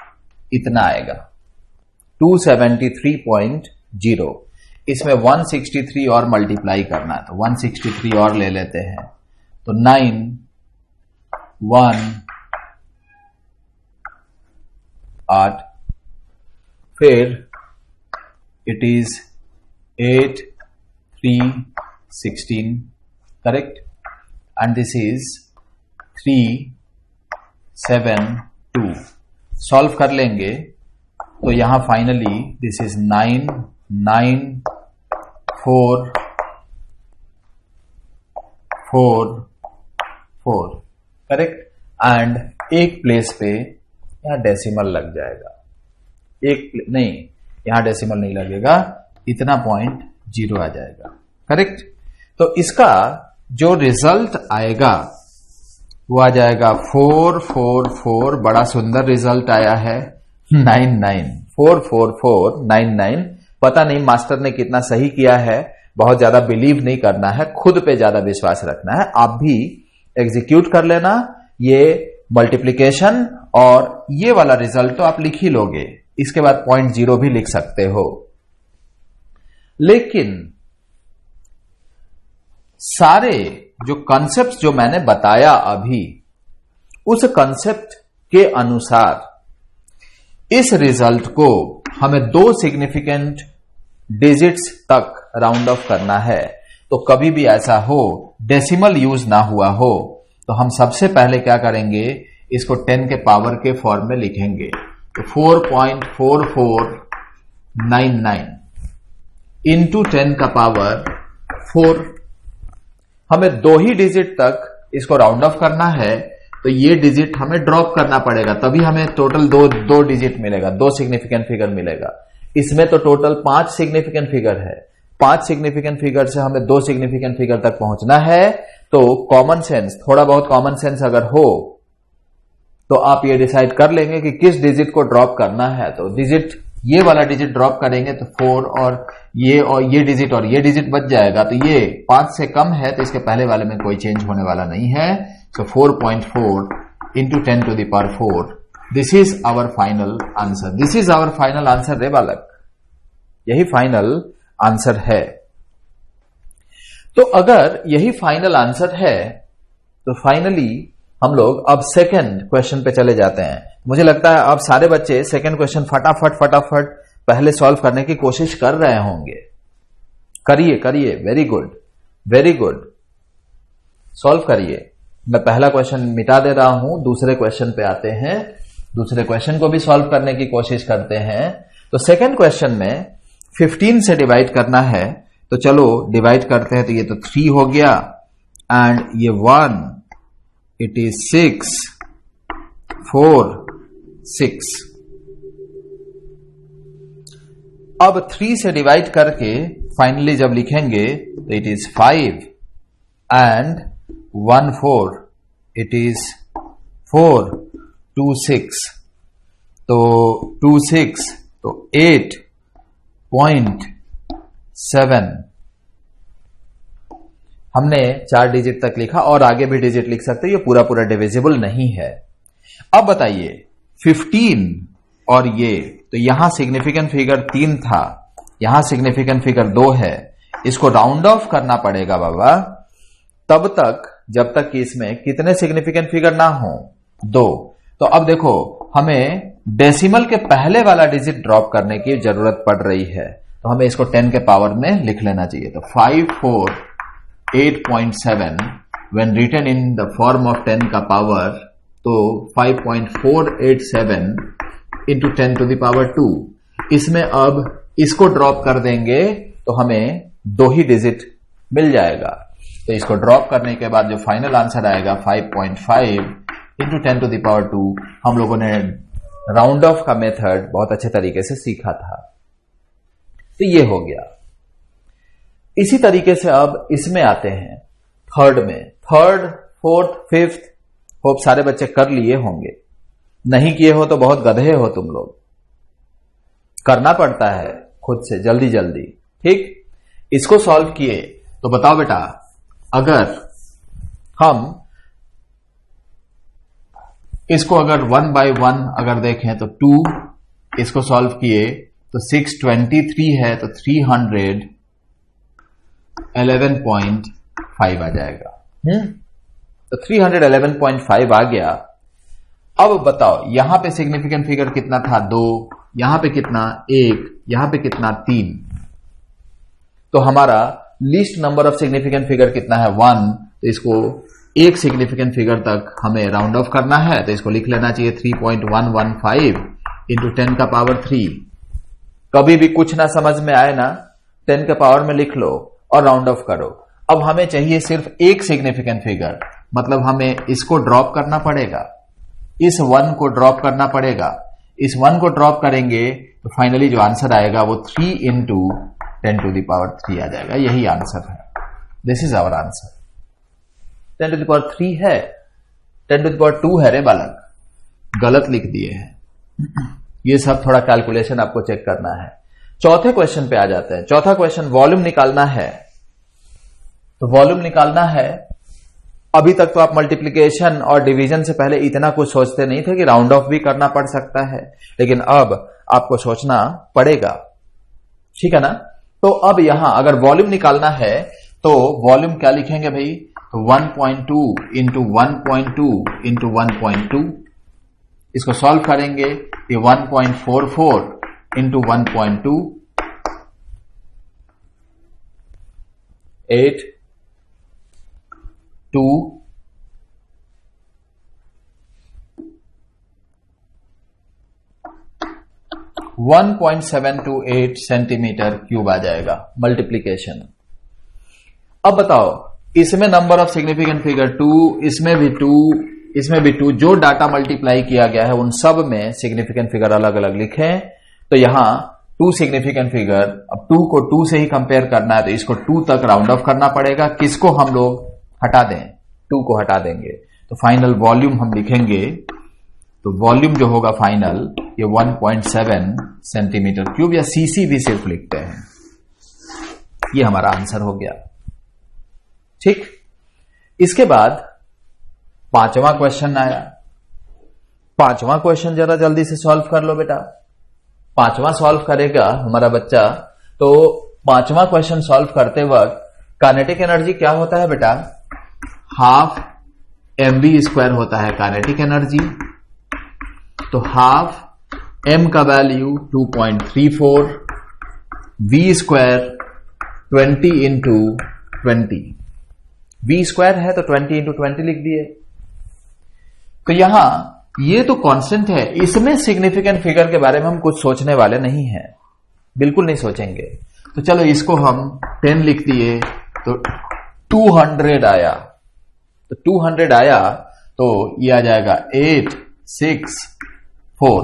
इतना आएगा 273.0। इसमें 163 और मल्टीप्लाई करना है, तो 163 और ले लेते हैं। तो 9, 1, 8, फिर it is 8, 3, 16, correct? And this is 3, 7, 2। Solve कर लेंगे तो यहां finally this is 9, 9, 4, 4, 4, correct? And एक प्लेस पे यहां डेसिमल लग जाएगा। नहीं, यहां डेसिमल नहीं लगेगा, इतना 0.0 आ जाएगा, करेक्ट? तो इसका जो रिजल्ट आएगा वो आ जाएगा 444। बड़ा सुंदर रिजल्ट आया है। 99, 44499। पता नहीं मास्टर ने कितना सही किया है, बहुत ज्यादा बिलीव नहीं करना है, खुद पे ज्यादा विश्वास रखना है। आप भी एग्जीक्यूट कर लेना ये मल्टीप्लिकेशन, और ये वाला रिजल्ट तो आप लिख ही लोगे। इसके बाद 0.0 भी लिख सकते हो। लेकिन सारे जो कॉन्सेप्ट जो मैंने बताया अभी, उस कॉन्सेप्ट के अनुसार इस रिजल्ट को हमें 2 सिग्निफिकेंट डिजिट्स तक राउंड ऑफ करना है। तो कभी भी ऐसा हो डेसिमल यूज ना हुआ हो, तो हम सबसे पहले क्या करेंगे, इसको 10 के पावर के फॉर्म में लिखेंगे। तो 4.4499 इंटू 10 का पावर 4। हमें 2 ही डिजिट तक इसको राउंड ऑफ करना है, तो ये डिजिट हमें ड्रॉप करना पड़ेगा, तभी हमें टोटल दो डिजिट मिलेगा, 2 सिग्निफिकेंट फिगर मिलेगा। इसमें तो टोटल 5 सिग्निफिकेंट फिगर है। 5 सिग्निफिकेंट फिगर से हमें 2 सिग्निफिकेंट फिगर तक पहुंचना है। तो कॉमन सेंस, थोड़ा बहुत कॉमन सेंस अगर हो तो आप ये डिसाइड कर लेंगे कि किस डिजिट को ड्रॉप करना है। तो डिजिट, ये वाला डिजिट ड्रॉप करेंगे तो 4 और ये डिजिट बच जाएगा। तो ये 5 से कम है, तो इसके पहले वाले में कोई चेंज होने वाला नहीं है। So 4.4 into 10 to the power 4, this is our final answer. This is our final answer रे बालक, यही फाइनल आंसर है। तो अगर यही फाइनल आंसर है तो फाइनली हम लोग अब सेकंड क्वेश्चन पे चले जाते हैं। मुझे लगता है अब सारे बच्चे सेकंड क्वेश्चन फटाफट पहले सॉल्व करने की कोशिश कर रहे होंगे। करिए, वेरी गुड, सॉल्व करिए। मैं पहला क्वेश्चन मिटा दे रहा हूं, दूसरे क्वेश्चन पे आते हैं, दूसरे क्वेश्चन को भी सॉल्व करने की कोशिश करते हैं। तो सेकंड क्वेश्चन में 15 से डिवाइड करना है, तो चलो डिवाइड करते हैं। तो ये तो 3 हो गया एंड ये 1, इट इज 6, 4, 6। अब 3 से डिवाइड करके फाइनली जब लिखेंगे तो it is 5 and 1 4, it is 4, 2 6, तो 2 6 तो 8.7। हमने 4 डिजिट तक लिखा और आगे भी डिजिट लिख सकते हैं, ये पूरा डिविजिबल नहीं है। अब बताइए 15 और ये, तो यहां सिग्निफिकेंट फिगर 3 था, यहां सिग्निफिकेंट फिगर 2 है, इसको राउंड ऑफ करना पड़ेगा बाबा, तब तक जब तक कि इसमें कितने सिग्निफिकेंट फिगर ना हो, 2। तो अब देखो हमें डेसिमल के पहले वाला डिजिट ड्रॉप करने की जरूरत पड़ रही है, तो हमें इसको 10 के पावर में लिख लेना चाहिए। तो 548.7 when written in the form of 10 का पावर, तो 5.487 into 10 to the power 2। इसमें अब इसको ड्रॉप कर देंगे तो हमें 2 ही डिजिट मिल जाएगा। तो इसको ड्रॉप करने के बाद जो फाइनल आंसर आएगा 5.5 into 10 to the power 2। हम लोगों ने राउंड ऑफ का मेथड बहुत अच्छे तरीके से सीखा था। तो ये हो गया। इसी तरीके से अब इसमें आते हैं थर्ड में। थर्ड, फोर्थ, फिफ्थ होप सारे बच्चे कर लिए होंगे, नहीं किए हो तो बहुत गधे हो तुम लोग। करना पड़ता है खुद से जल्दी जल्दी, ठीक। इसको सॉल्व किए तो बताओ बेटा, अगर हम इसको अगर 1 by 1 अगर देखें तो 2, इसको सॉल्व किए तो 623 है, तो 311.5 आ जाएगा। तो 311.5 आ गया। अब बताओ यहां पे सिग्निफिकेंट फिगर कितना था, 2, यहां पे कितना, 1, यहां पे कितना, 3। तो हमारा least number of significant figure कितना है, 1। तो इसको एक सिग्निफिकेंट फिगर तक हमें राउंड ऑफ करना है, तो इसको लिख लेना चाहिए 3.115 इंटू 10 का पावर 3। कभी भी कुछ ना समझ में आए ना, 10 के पावर में लिख लो और राउंड ऑफ करो। अब हमें चाहिए सिर्फ एक सिग्निफिकेंट फिगर, मतलब हमें इसको ड्रॉप करना पड़ेगा, इस 1 को ड्रॉप करना पड़ेगा। इस 1 को ड्रॉप करेंगे तो फाइनली जो आंसर आएगा वो 3 इंटू 10 टू द पावर 3 आ जाएगा। यही आंसर है, this is our answer. 10 to the power 3 है, 10 टू द पावर 2 है रे बालक, गलत लिख दिए हैं। ये सब थोड़ा कैलकुलेशन आपको चेक करना है। चौथे क्वेश्चन पे आ जाते हैं। चौथा क्वेश्चन वॉल्यूम निकालना है। तो वॉल्यूम निकालना है, अभी तक तो आप मल्टीप्लिकेशन और डिवीजन से पहले इतना कुछ सोचते नहीं थे कि राउंड ऑफ भी करना पड़ सकता है, लेकिन अब आपको सोचना पड़ेगा, ठीक है ना। तो अब यहां अगर वॉल्यूम निकालना है तो वॉल्यूम क्या लिखेंगे भाई, तो 1.2 इंटू 1.2 इंटू 1.2। इसको सॉल्व करेंगे, ये 1.44 इंटू 1.2, 8, 2, 1 1.728 सेंटीमीटर क्यूब आ जाएगा मल्टीप्लीकेशन। अब बताओ, इसमें नंबर ऑफ सिग्निफिकेंट फिगर 2, इसमें भी 2, इसमें भी 2, जो डाटा मल्टीप्लाई किया गया है उन सब में सिग्निफिकेंट फिगर अलग अलग लिखें। तो यहां 2 सिग्निफिकेंट फिगर, अब 2 को 2 से ही कंपेयर करना है तो इसको 2 तक राउंड ऑफ करना पड़ेगा। किसको हम लोग हटा दें? 2 को हटा देंगे तो फाइनल वॉल्यूम हम लिखेंगे, तो वॉल्यूम जो होगा फाइनल ये 1.7 सेंटीमीटर क्यूब, या सीसी भी सिर्फ लिखते हैं। ये हमारा आंसर हो गया। ठीक, इसके बाद 5वां क्वेश्चन आया। 5वां क्वेश्चन जरा जल्दी से सॉल्व कर लो बेटा। 5वां सॉल्व करेगा हमारा बच्चा। तो 5वां क्वेश्चन सॉल्व करते वक्त काइनेटिक एनर्जी क्या होता है बेटा? हाफ mv² होता है काइनेटिक एनर्जी। तो हाफ m का वैल्यू 2.34, v² 20 इंटू 20, v² है तो 20 इंटू 20 लिख दिए। तो यहां ये तो कांस्टेंट है, इसमें सिग्निफिकेंट फिगर के बारे में हम कुछ सोचने वाले नहीं हैं, बिल्कुल नहीं सोचेंगे। तो चलो इसको हम 10 लिख दिए तो 200 आया। तो 200 आया तो ये आ जाएगा 8, 6, 4,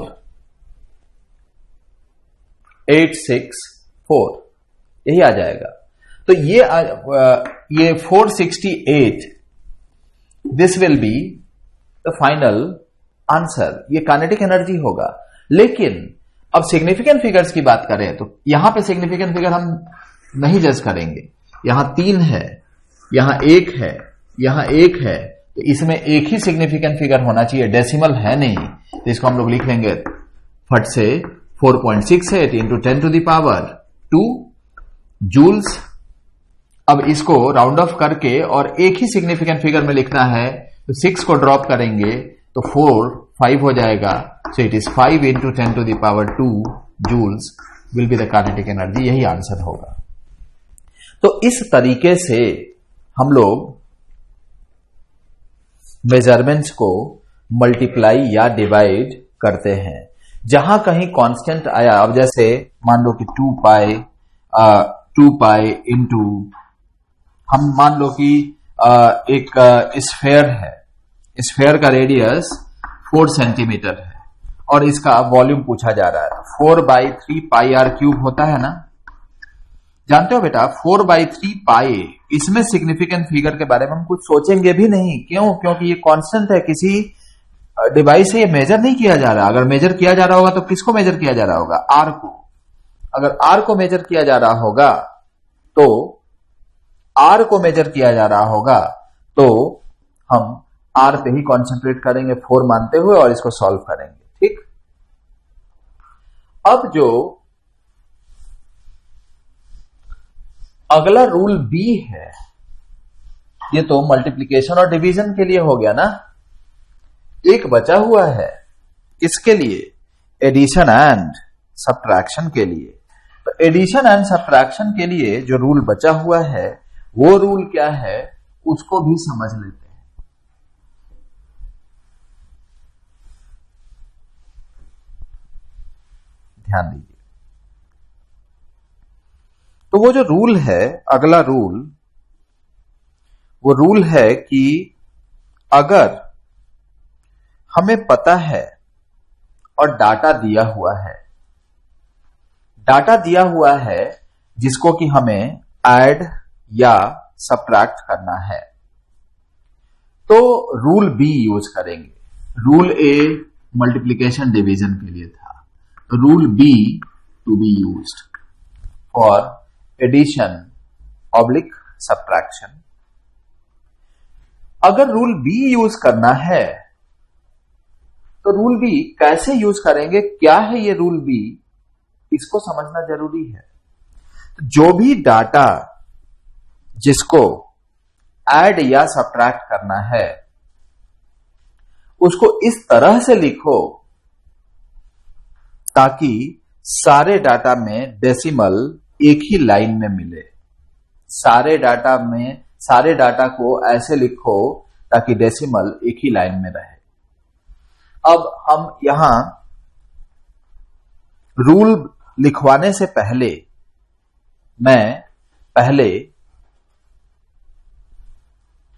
8, 6, 4, यही आ जाएगा। तो ये 468, this will be the final answer. ये काइनेटिक एनर्जी होगा। लेकिन अब सिग्निफिकेंट फिगर्स की बात करें तो यहां पे सिग्निफिकेंट फिगर हम नहीं जज करेंगे। यहां 3 है, यहां 1 है, यहां 1 है, तो इसमें एक ही सिग्निफिकेंट फिगर होना चाहिए, डेसिमल है नहीं। तो इसको हम लोग लिख लेंगे फट से 4.68 into 10 to the power 2 joules. अब इसको राउंड ऑफ करके और एक ही सिग्निफिकेंट फिगर में लिखना है तो 6 को ड्रॉप करेंगे तो 5 हो जाएगा। So it is 5 into 10 to the power 2 joules will be the kinetic energy. यही आंसर होगा। तो इस तरीके से हम लोग मेजरमेंट्स को मल्टीप्लाई या डिवाइड करते हैं। जहां कहीं कांस्टेंट आया, अब जैसे मान लो कि 2 पाई इंटू, हम मान लो कि एक स्फेयर है, स्फेयर का रेडियस 4 सेंटीमीटर है और इसका वॉल्यूम पूछा जा रहा है। 4/3 पाई r क्यूब होता है ना, जानते हो बेटा? 4/3 पाई, इसमें सिग्निफिकेंट फिगर के बारे में हम कुछ सोचेंगे भी नहीं। क्यों? क्योंकि ये कांस्टेंट है, किसी डिवाइस से ये मेजर नहीं किया जा रहा। अगर मेजर किया जा रहा होगा तो किसको मेजर किया जा रहा होगा? आर को। अगर आर को मेजर किया जा रहा होगा तो आर को मेजर किया जा रहा होगा तो हम आर पे ही कॉन्सेंट्रेट करेंगे 4 मानते हुए और इसको सॉल्व करेंगे। ठीक, अब जो अगला रूल बी है, ये तो मल्टीप्लिकेशन और डिवीजन के लिए हो गया ना। एक बचा हुआ है इसके लिए, एडिशन एंड सब्ट्रैक्शन के लिए। तो एडिशन एंड सब्ट्रैक्शन के लिए जो रूल बचा हुआ है वो रूल क्या है उसको भी समझ लेते हैं। ध्यान दीजिए। तो वो जो रूल है, अगला रूल, वो रूल है कि अगर हमें पता है और डाटा दिया हुआ है जिसको कि हमें ऐड या सब्ट्रैक्ट करना है, तो रूल बी यूज करेंगे। रूल ए मल्टीप्लिकेशन डिवीजन के लिए था, तो rule B to be used for addition oblique subtraction. अगर रूल बी यूज करना है तो रूल बी कैसे यूज करेंगे, क्या है ये रूल बी, इसको समझना जरूरी है। तो जो भी डाटा जिसको ऐड या सब्ट्रैक्ट करना है उसको इस तरह से लिखो ताकि सारे डाटा में डेसिमल एक ही लाइन में मिले। सारे डाटा को ऐसे लिखो ताकि डेसिमल एक ही लाइन में रहे। अब हम यहां रूल लिखवाने से पहले मैं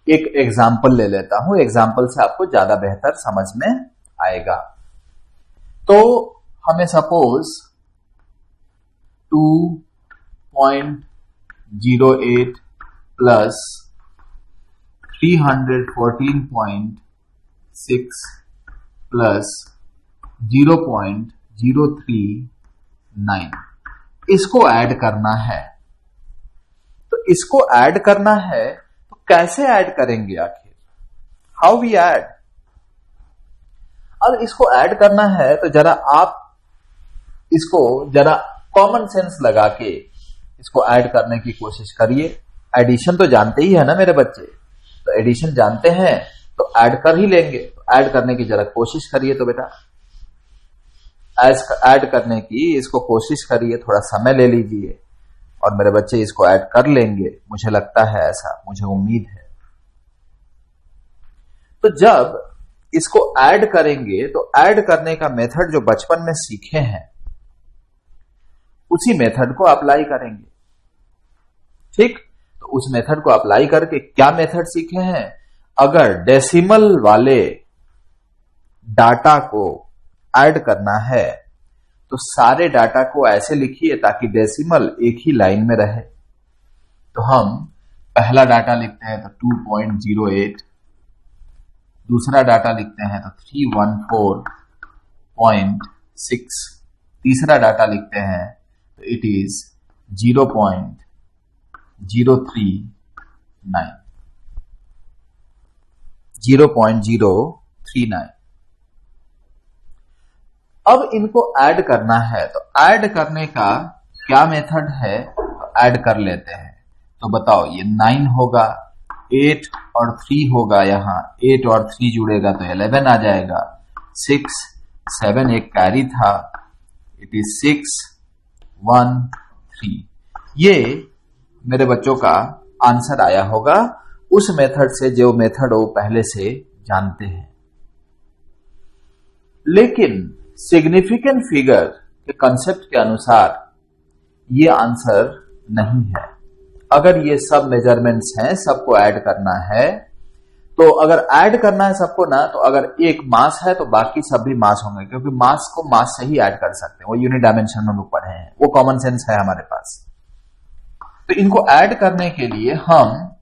एक एग्जाम्पल ले लेता हूं। एग्जाम्पल से आपको ज्यादा बेहतर समझ में आएगा। तो हमें सपोज 2.08 प्लस 314.6 प्लस 0.039 इसको ऐड करना है। तो इसको ऐड करना है तो कैसे ऐड करेंगे आखिर? How we add? अब इसको ऐड करना है तो जरा आप इसको जरा कॉमन सेंस लगा के इसको ऐड करने की कोशिश करिए। एडिशन तो जानते ही है ना मेरे बच्चे, तो एडिशन जानते हैं तो ऐड कर ही लेंगे। तो ऐड करने की जरा कोशिश करिए। तो बेटा ऐड करने की इसको कोशिश करिए, थोड़ा समय ले लीजिए और मेरे बच्चे इसको ऐड कर लेंगे। मुझे लगता है ऐसा, मुझे उम्मीद है। तो जब इसको ऐड करेंगे तो ऐड करने का मेथड जो बचपन में सीखे हैं उसी मेथड को अप्लाई करेंगे। ठीक, तो उस मेथड को अप्लाई करके क्या मेथड सीखे हैं? अगर डेसिमल वाले डाटा को ऐड करना है तो सारे डाटा को ऐसे लिखिए ताकि डेसिमल एक ही लाइन में रहे। तो हम पहला डाटा लिखते हैं तो 2.08, दूसरा डाटा लिखते हैं तो 314.6, तीसरा डाटा लिखते हैं तो इट इज 0.039। अब इनको ऐड करना है तो ऐड करने का क्या मेथड है? तो ऐड कर लेते हैं। तो बताओ, ये 9 होगा, 8 और 3 होगा, यहां 8 और 3 जुड़ेगा तो 11 आ जाएगा। 6, 7 एक कैरी था, इट इज 6, 1, 3। ये मेरे बच्चों का आंसर आया होगा उस मेथड से जो मेथड वो पहले से जानते हैं। लेकिन सिग्निफिकेंट फिगर के कंसेप्ट के अनुसार ये आंसर नहीं है। अगर ये सब मेजरमेंट्स हैं, सबको ऐड करना है, तो अगर ऐड करना है सबको ना, तो अगर एक मास है तो बाकी सब भी मास होंगे, क्योंकि मास को मास से ही ऐड कर सकते हैं। वो यूनिट डायमेंशन में लोग पढ़े हैं, वो कॉमन सेंस है हमारे पास। तो इनको ऐड करने के लिए हम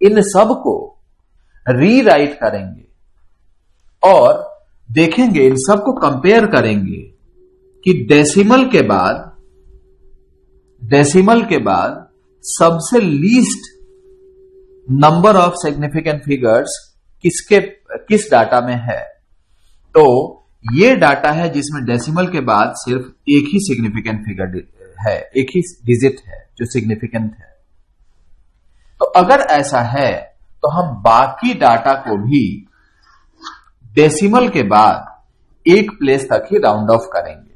इन सब को रीराइट करेंगे और देखेंगे, इन सब को कंपेयर करेंगे कि डेसिमल के बाद सबसे least number of significant figures किस डाटा में है। तो ये डाटा है जिसमें डेसिमल के बाद सिर्फ एक ही सिग्निफिकेंट फिगर है, एक ही डिजिट है जो सिग्निफिकेंट है। तो अगर ऐसा है तो हम बाकी डाटा को भी डेसिमल के बाद एक प्लेस तक ही राउंड ऑफ करेंगे।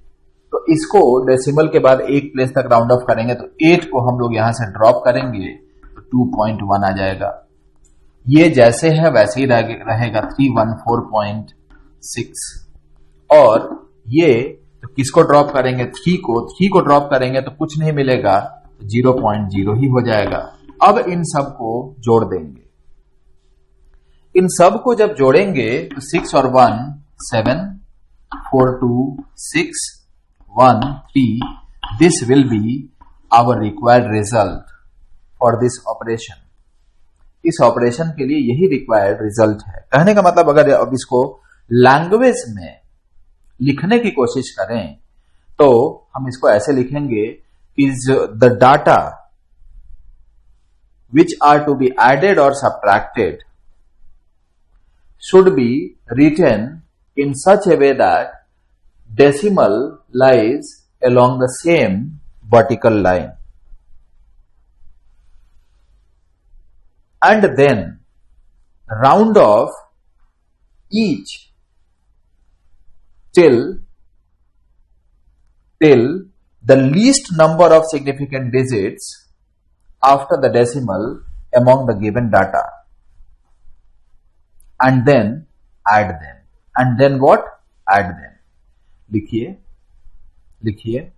तो इसको डेसिमल के बाद एक प्लेस तक राउंड ऑफ करेंगे तो 8 को हम लोग यहां से ड्रॉप करेंगे तो 2.1 आ जाएगा। ये जैसे है वैसे ही रहेगा 314.6। और ये तो किसको ड्रॉप करेंगे? 3 को ड्रॉप करेंगे तो कुछ नहीं मिलेगा, 0.0 ही हो जाएगा। अब इन सब को जोड़ देंगे। इन सब को जब जोड़ेंगे तो 6 और 1 7, 4 2 6 1 3। This will be our required result for this operation. इस ऑपरेशन के लिए यही रिक्वायर्ड रिजल्ट है। कहने का मतलब, अगर अब इसको लैंग्वेज में लिखने की कोशिश करें तो हम इसको ऐसे लिखेंगे कि the data which are to be added or subtracted should be written in such a way that decimal lies along the same vertical line, and then round off each till the least number of significant digits after the decimal among the given data, and then add them. And then what? Add them. लिखिए, लिखिए,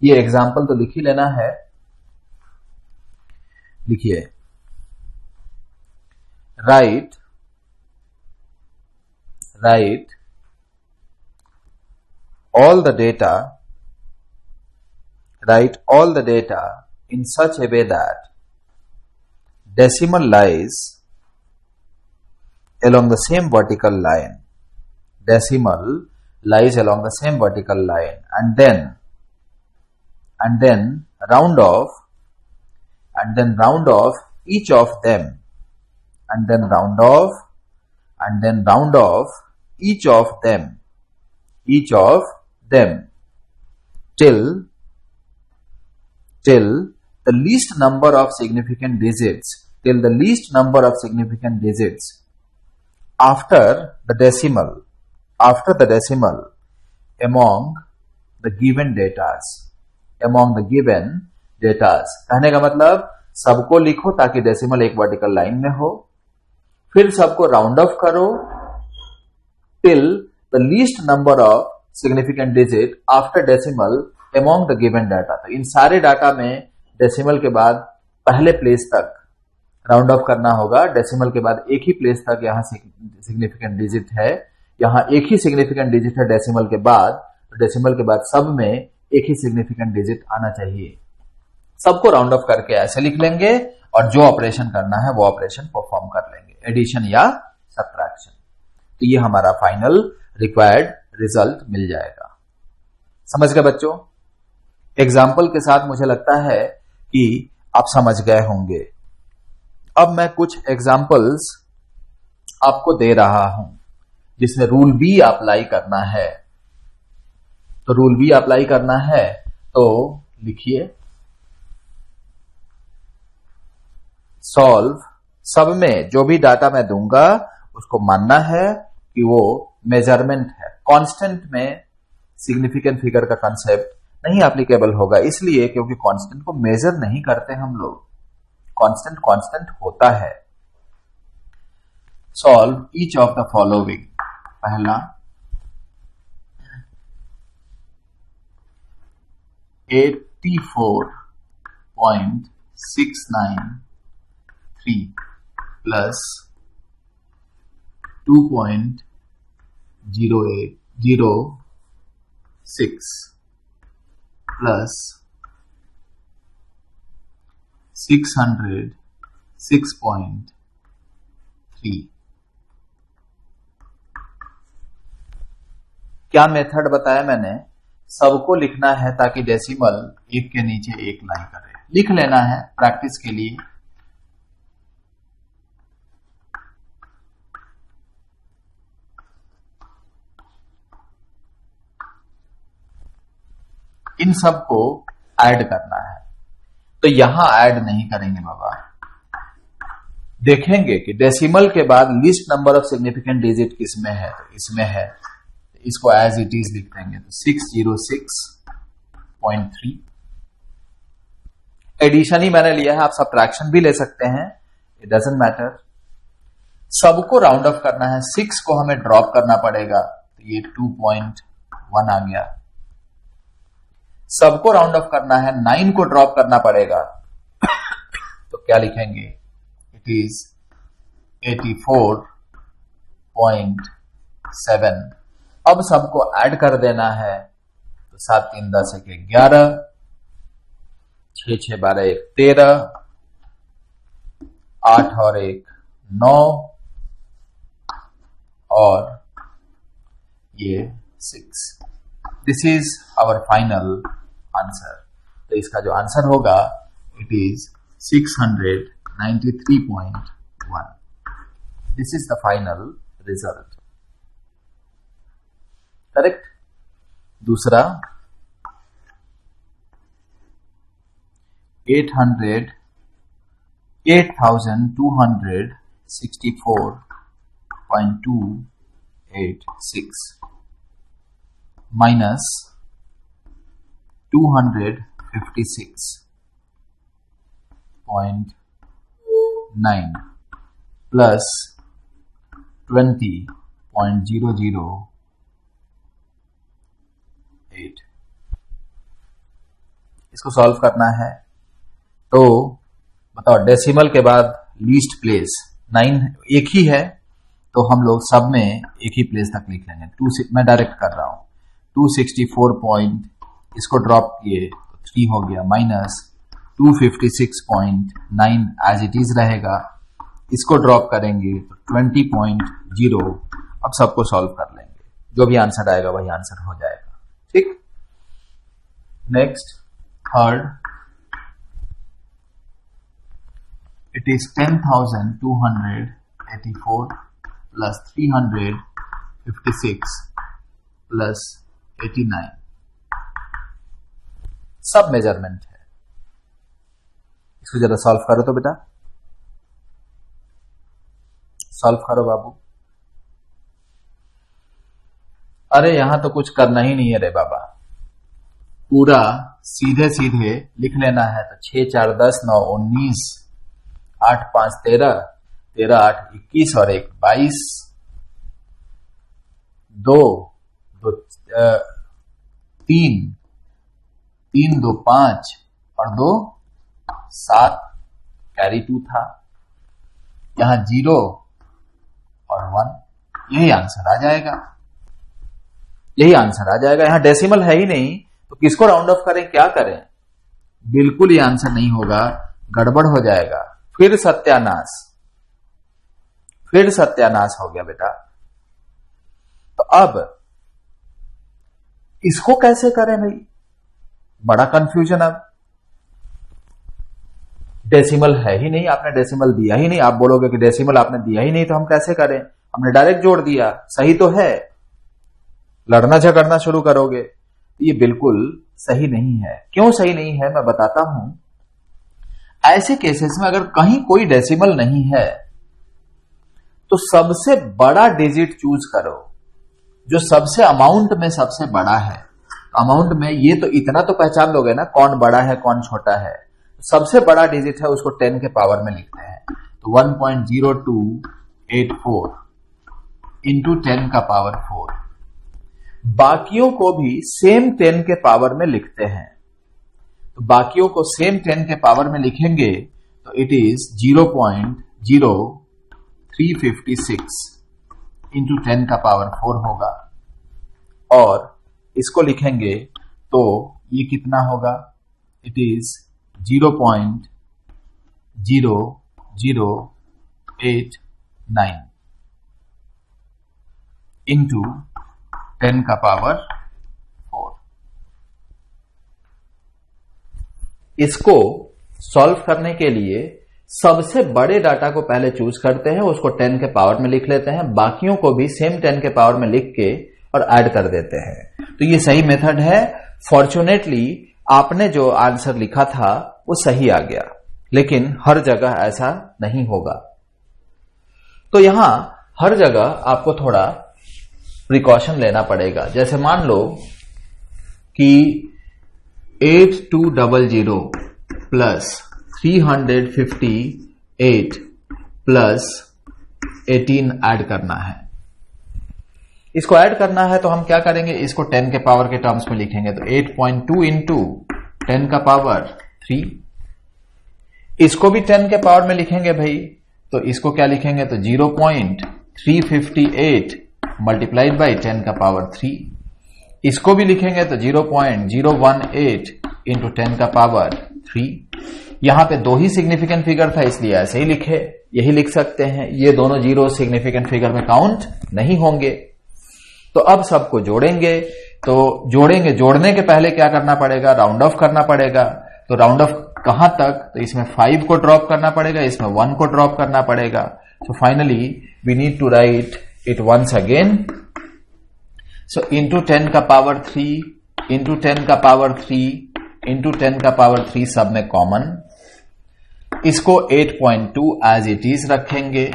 ये example तो लिख ही लेना है। लिखिए, right all the data in such a way that decimal lies along the same vertical line. Decimal lies along the same vertical line, and then round off each of them, and then round off each of them till the least number of significant digits after the decimal among the given datas. कहने का मतलब सबको लिखो ताकि decimal एक vertical line में हो, फिर सबको राउंड ऑफ करो till the least number of significant digit after decimal among the given data. तो इन सारे डाटा में डेसिमल के बाद पहले प्लेस तक राउंड ऑफ करना होगा। डेसिमल के बाद एक ही प्लेस तक यहां सिग्निफिकेंट डिजिट है, यहां एक ही सिग्निफिकेंट डिजिट है डेसिमल के बाद, तो डेसिमल के बाद सब में एक ही सिग्निफिकेंट डिजिट आना चाहिए। सबको राउंड ऑफ करके ऐसे लिख लेंगे और जो ऑपरेशन करना है वो ऑपरेशन परफॉर्म कर लेंगे, एडिशन या सब्ट्रैक्शन। तो ये हमारा फाइनल रिक्वायर्ड रिजल्ट मिल जाएगा। समझ गए बच्चों? एग्जाम्पल के साथ मुझे लगता है कि आप समझ गए होंगे। अब मैं कुछ एग्जाम्पल्स आपको दे रहा हूं जिसमें रूल बी अप्लाई करना है। तो रूल बी अप्लाई करना है तो लिखिए, सॉल्व, सब में जो भी डाटा मैं दूंगा उसको मानना है कि वो मेजरमेंट है। कांस्टेंट में सिग्निफिकेंट फिगर का कंसेप्ट नहीं एप्लीकेबल होगा, इसलिए क्योंकि कांस्टेंट को मेजर नहीं करते हम लोग, कांस्टेंट होता है। Solve each of the following. पहला 84.693 प्लस 2.0806 प्लस 606.3। क्या मेथड बताया मैंने? सबको लिखना है ताकि डेसिमल एक के नीचे एक लाई करे। लिख लेना है प्रैक्टिस के लिए। इन सबको ऐड करना है, तो यहां ऐड नहीं करेंगे बाबा। देखेंगे कि डेसिमल के बाद least number of significant digit किसमें है, तो इसमें है, इसको एज इट इज लिख देंगे। तो 606.3। एडिशन ही मैंने लिया है, आप सब्ट्रैक्शन भी ले सकते हैं, इट डजंट मैटर। सबको राउंड ऑफ करना है, 6 को हमें ड्रॉप करना पड़ेगा, तो ये 2.1 आ गया। सबको राउंड ऑफ करना है, 9 को ड्रॉप करना पड़ेगा, तो क्या लिखेंगे? It is 84.7। अब सबको ऐड कर देना है, तो 7 3 10 1 11, 6 6 12 1 13, 8 और 1 9 और ये 6। This is our final answer. तो इसका जो आंसर होगा it is 693.1। This is the final result. Correct. दूसरा 8264.286 minus 256.9 plus 20.008। इसको सॉल्व करना है। तो बताओ, डेसिमल के बाद लीस्ट प्लेस 9 एक ही है, तो हम लोग सब में एक ही प्लेस तक लिख लेंगे। मैं डायरेक्ट कर रहा हूं, 264 पॉइंट, इसको ड्रॉप किए तो 3 हो गया, माइनस 256.9 एज इट इज रहेगा, इसको ड्रॉप करेंगे तो 20.0। अब सबको सॉल्व कर लेंगे, जो भी आंसर आएगा वही आंसर हो जाएगा। ठीक, next third, it is 10,284 plus 356 plus 89, सब मेजरमेंट है। इसको जरा सॉल्व करो तो बेटा, सॉल्व करो बाबू। अरे यहां तो कुछ करना ही नहीं है रे बाबा, पूरा सीधे सीधे लिख लेना है। तो 6 4 10 9 19, 8 5 13, 13 8 21 और 1 22, 2 2 3 3 2 5 और 2 7, कैरी 2 था, यहां 0 और 1, यही आंसर आ जाएगा, यही आंसर आ जाएगा। यहां डेसिमल है ही नहीं, तो किसको राउंड ऑफ करें, क्या करें? बिल्कुल ये आंसर नहीं होगा, गड़बड़ हो जाएगा, फिर सत्यानाश, फिर सत्यानाश हो गया बेटा। तो अब इसको कैसे करें भाई, बड़ा कंफ्यूजन। अब डेसिमल है ही नहीं, आपने डेसिमल दिया ही नहीं, आप बोलोगे कि डेसिमल आपने दिया ही नहीं तो हम कैसे करें, हमने डायरेक्ट जोड़ दिया, सही तो है, लड़ना झगड़ना शुरू करोगे, ये बिल्कुल सही नहीं है। क्यों सही नहीं है मैं बताता हूं। ऐसे केसेस में अगर कहीं कोई डेसिमल नहीं है तो सबसे बड़ा डिजिट चूज करो, जो सबसे अमाउंट में सबसे बड़ा है। अमाउंट में ये तो इतना तो पहचान लोगे ना, कौन बड़ा है कौन छोटा है। सबसे बड़ा डिजिट है उसको 10 के पावर में लिखते हैं, तो 1.0284 इंटू 10 का पावर 4। बाकियों को भी सेम 10 के पावर में लिखते हैं, तो बाकियों को सेम 10 के पावर में लिखेंगे तो इट इज 0.0356 इंटू 10 का पावर 4 होगा, और इसको लिखेंगे तो ये कितना होगा, इट इज 0.0089 इंटू 10 का पावर 4। इसको सॉल्व करने के लिए सबसे बड़े डाटा को पहले चूज करते हैं, उसको 10 के पावर में लिख लेते हैं, बाकियों को भी सेम 10 के पावर में लिख के और ऐड कर देते हैं। तो ये सही मेथड है। फॉर्चुनेटली आपने जो आंसर लिखा था वो सही आ गया, लेकिन हर जगह ऐसा नहीं होगा। तो यहां हर जगह आपको थोड़ा प्रिकॉशन लेना पड़ेगा। जैसे मान लो कि 8200 प्लस 358 प्लस 18 ऐड करना है। इसको ऐड करना है तो हम क्या करेंगे, इसको 10 के पावर के टर्म्स में लिखेंगे, तो 8.2 इंटू 10 का पावर 3। इसको भी 10 के पावर में लिखेंगे भाई, तो इसको क्या लिखेंगे, तो 0.358 मल्टीप्लाइड बाई 10 का पावर 3। इसको भी लिखेंगे तो 0.018 इंटू 10 का पावर 3। यहां पे दो ही सिग्निफिकेंट फिगर था इसलिए ऐसे ही लिखे, यही लिख सकते हैं। ये दोनों जीरो सिग्निफिकेंट फिगर में काउंट नहीं होंगे। तो अब सबको जोड़ेंगे, तो जोड़ेंगे, जोड़ने के पहले क्या करना पड़ेगा, राउंड ऑफ करना पड़ेगा। तो राउंड ऑफ कहां तक, तो इसमें 5 को ड्रॉप करना पड़ेगा, इसमें 1 को ड्रॉप करना पड़ेगा। So finally we need to write it once again. So into 10 का पावर 3 इंटू 10 का पावर 3 इंटू 10 का पावर 3 सब में कॉमन। इसको 8.2 एज इट इज रखेंगे।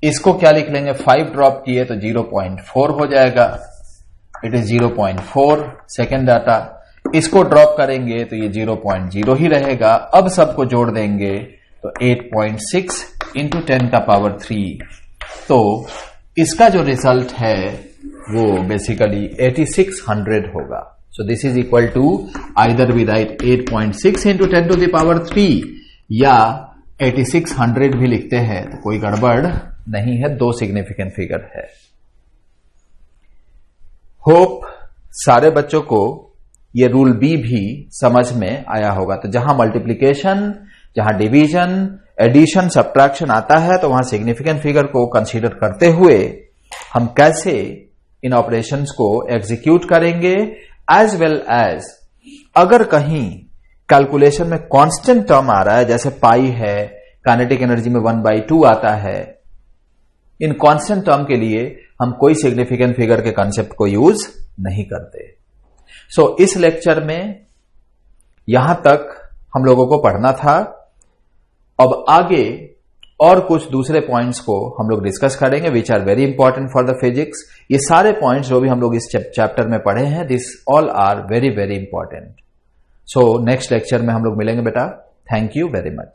इसको क्या लिख लेंगे, 5 ड्रॉप किए तो 0.4 हो जाएगा, इट इज 0.4 सेकेंड डाटा। इसको ड्रॉप करेंगे तो ये 0.0 ही रहेगा। अब सबको जोड़ देंगे तो 8.6 इंटू 10 का पावर 3। तो इसका जो रिजल्ट है वो बेसिकली 8600 होगा। So this is equal to either we write 8.6 into 10 to the power 3 या 8600 भी लिखते हैं तो कोई गड़बड़ नहीं है, दो सिग्निफिकेंट फिगर है। होप सारे बच्चों को ये रूल बी भी समझ में आया होगा। तो जहां मल्टीप्लिकेशन, जहां डिवीजन, एडिशन, सब्ट्रैक्शन आता है तो वहां सिग्निफिकेंट फिगर को कंसीडर करते हुए हम कैसे इन ऑपरेशंस को एग्जीक्यूट करेंगे, एज वेल एज अगर कहीं कैलकुलेशन में कांस्टेंट टर्म आ रहा है, जैसे पाई है, काइनेटिक एनर्जी में 1/2 आता है, इन कांस्टेंट टर्म के लिए हम कोई सिग्निफिकेंट फिगर के कॉन्सेप्ट को यूज नहीं करते। सो इस लेक्चर में यहां तक हम लोगों को पढ़ना था। अब आगे और कुछ दूसरे पॉइंट्स को हम लोग डिस्कस करेंगे which are very important for the physics. ये सारे पॉइंट्स जो भी हम लोग इस चैप्टर में पढ़े हैं, this all are very very important. So next lecture में हम लोग मिलेंगे बेटा। Thank you very much.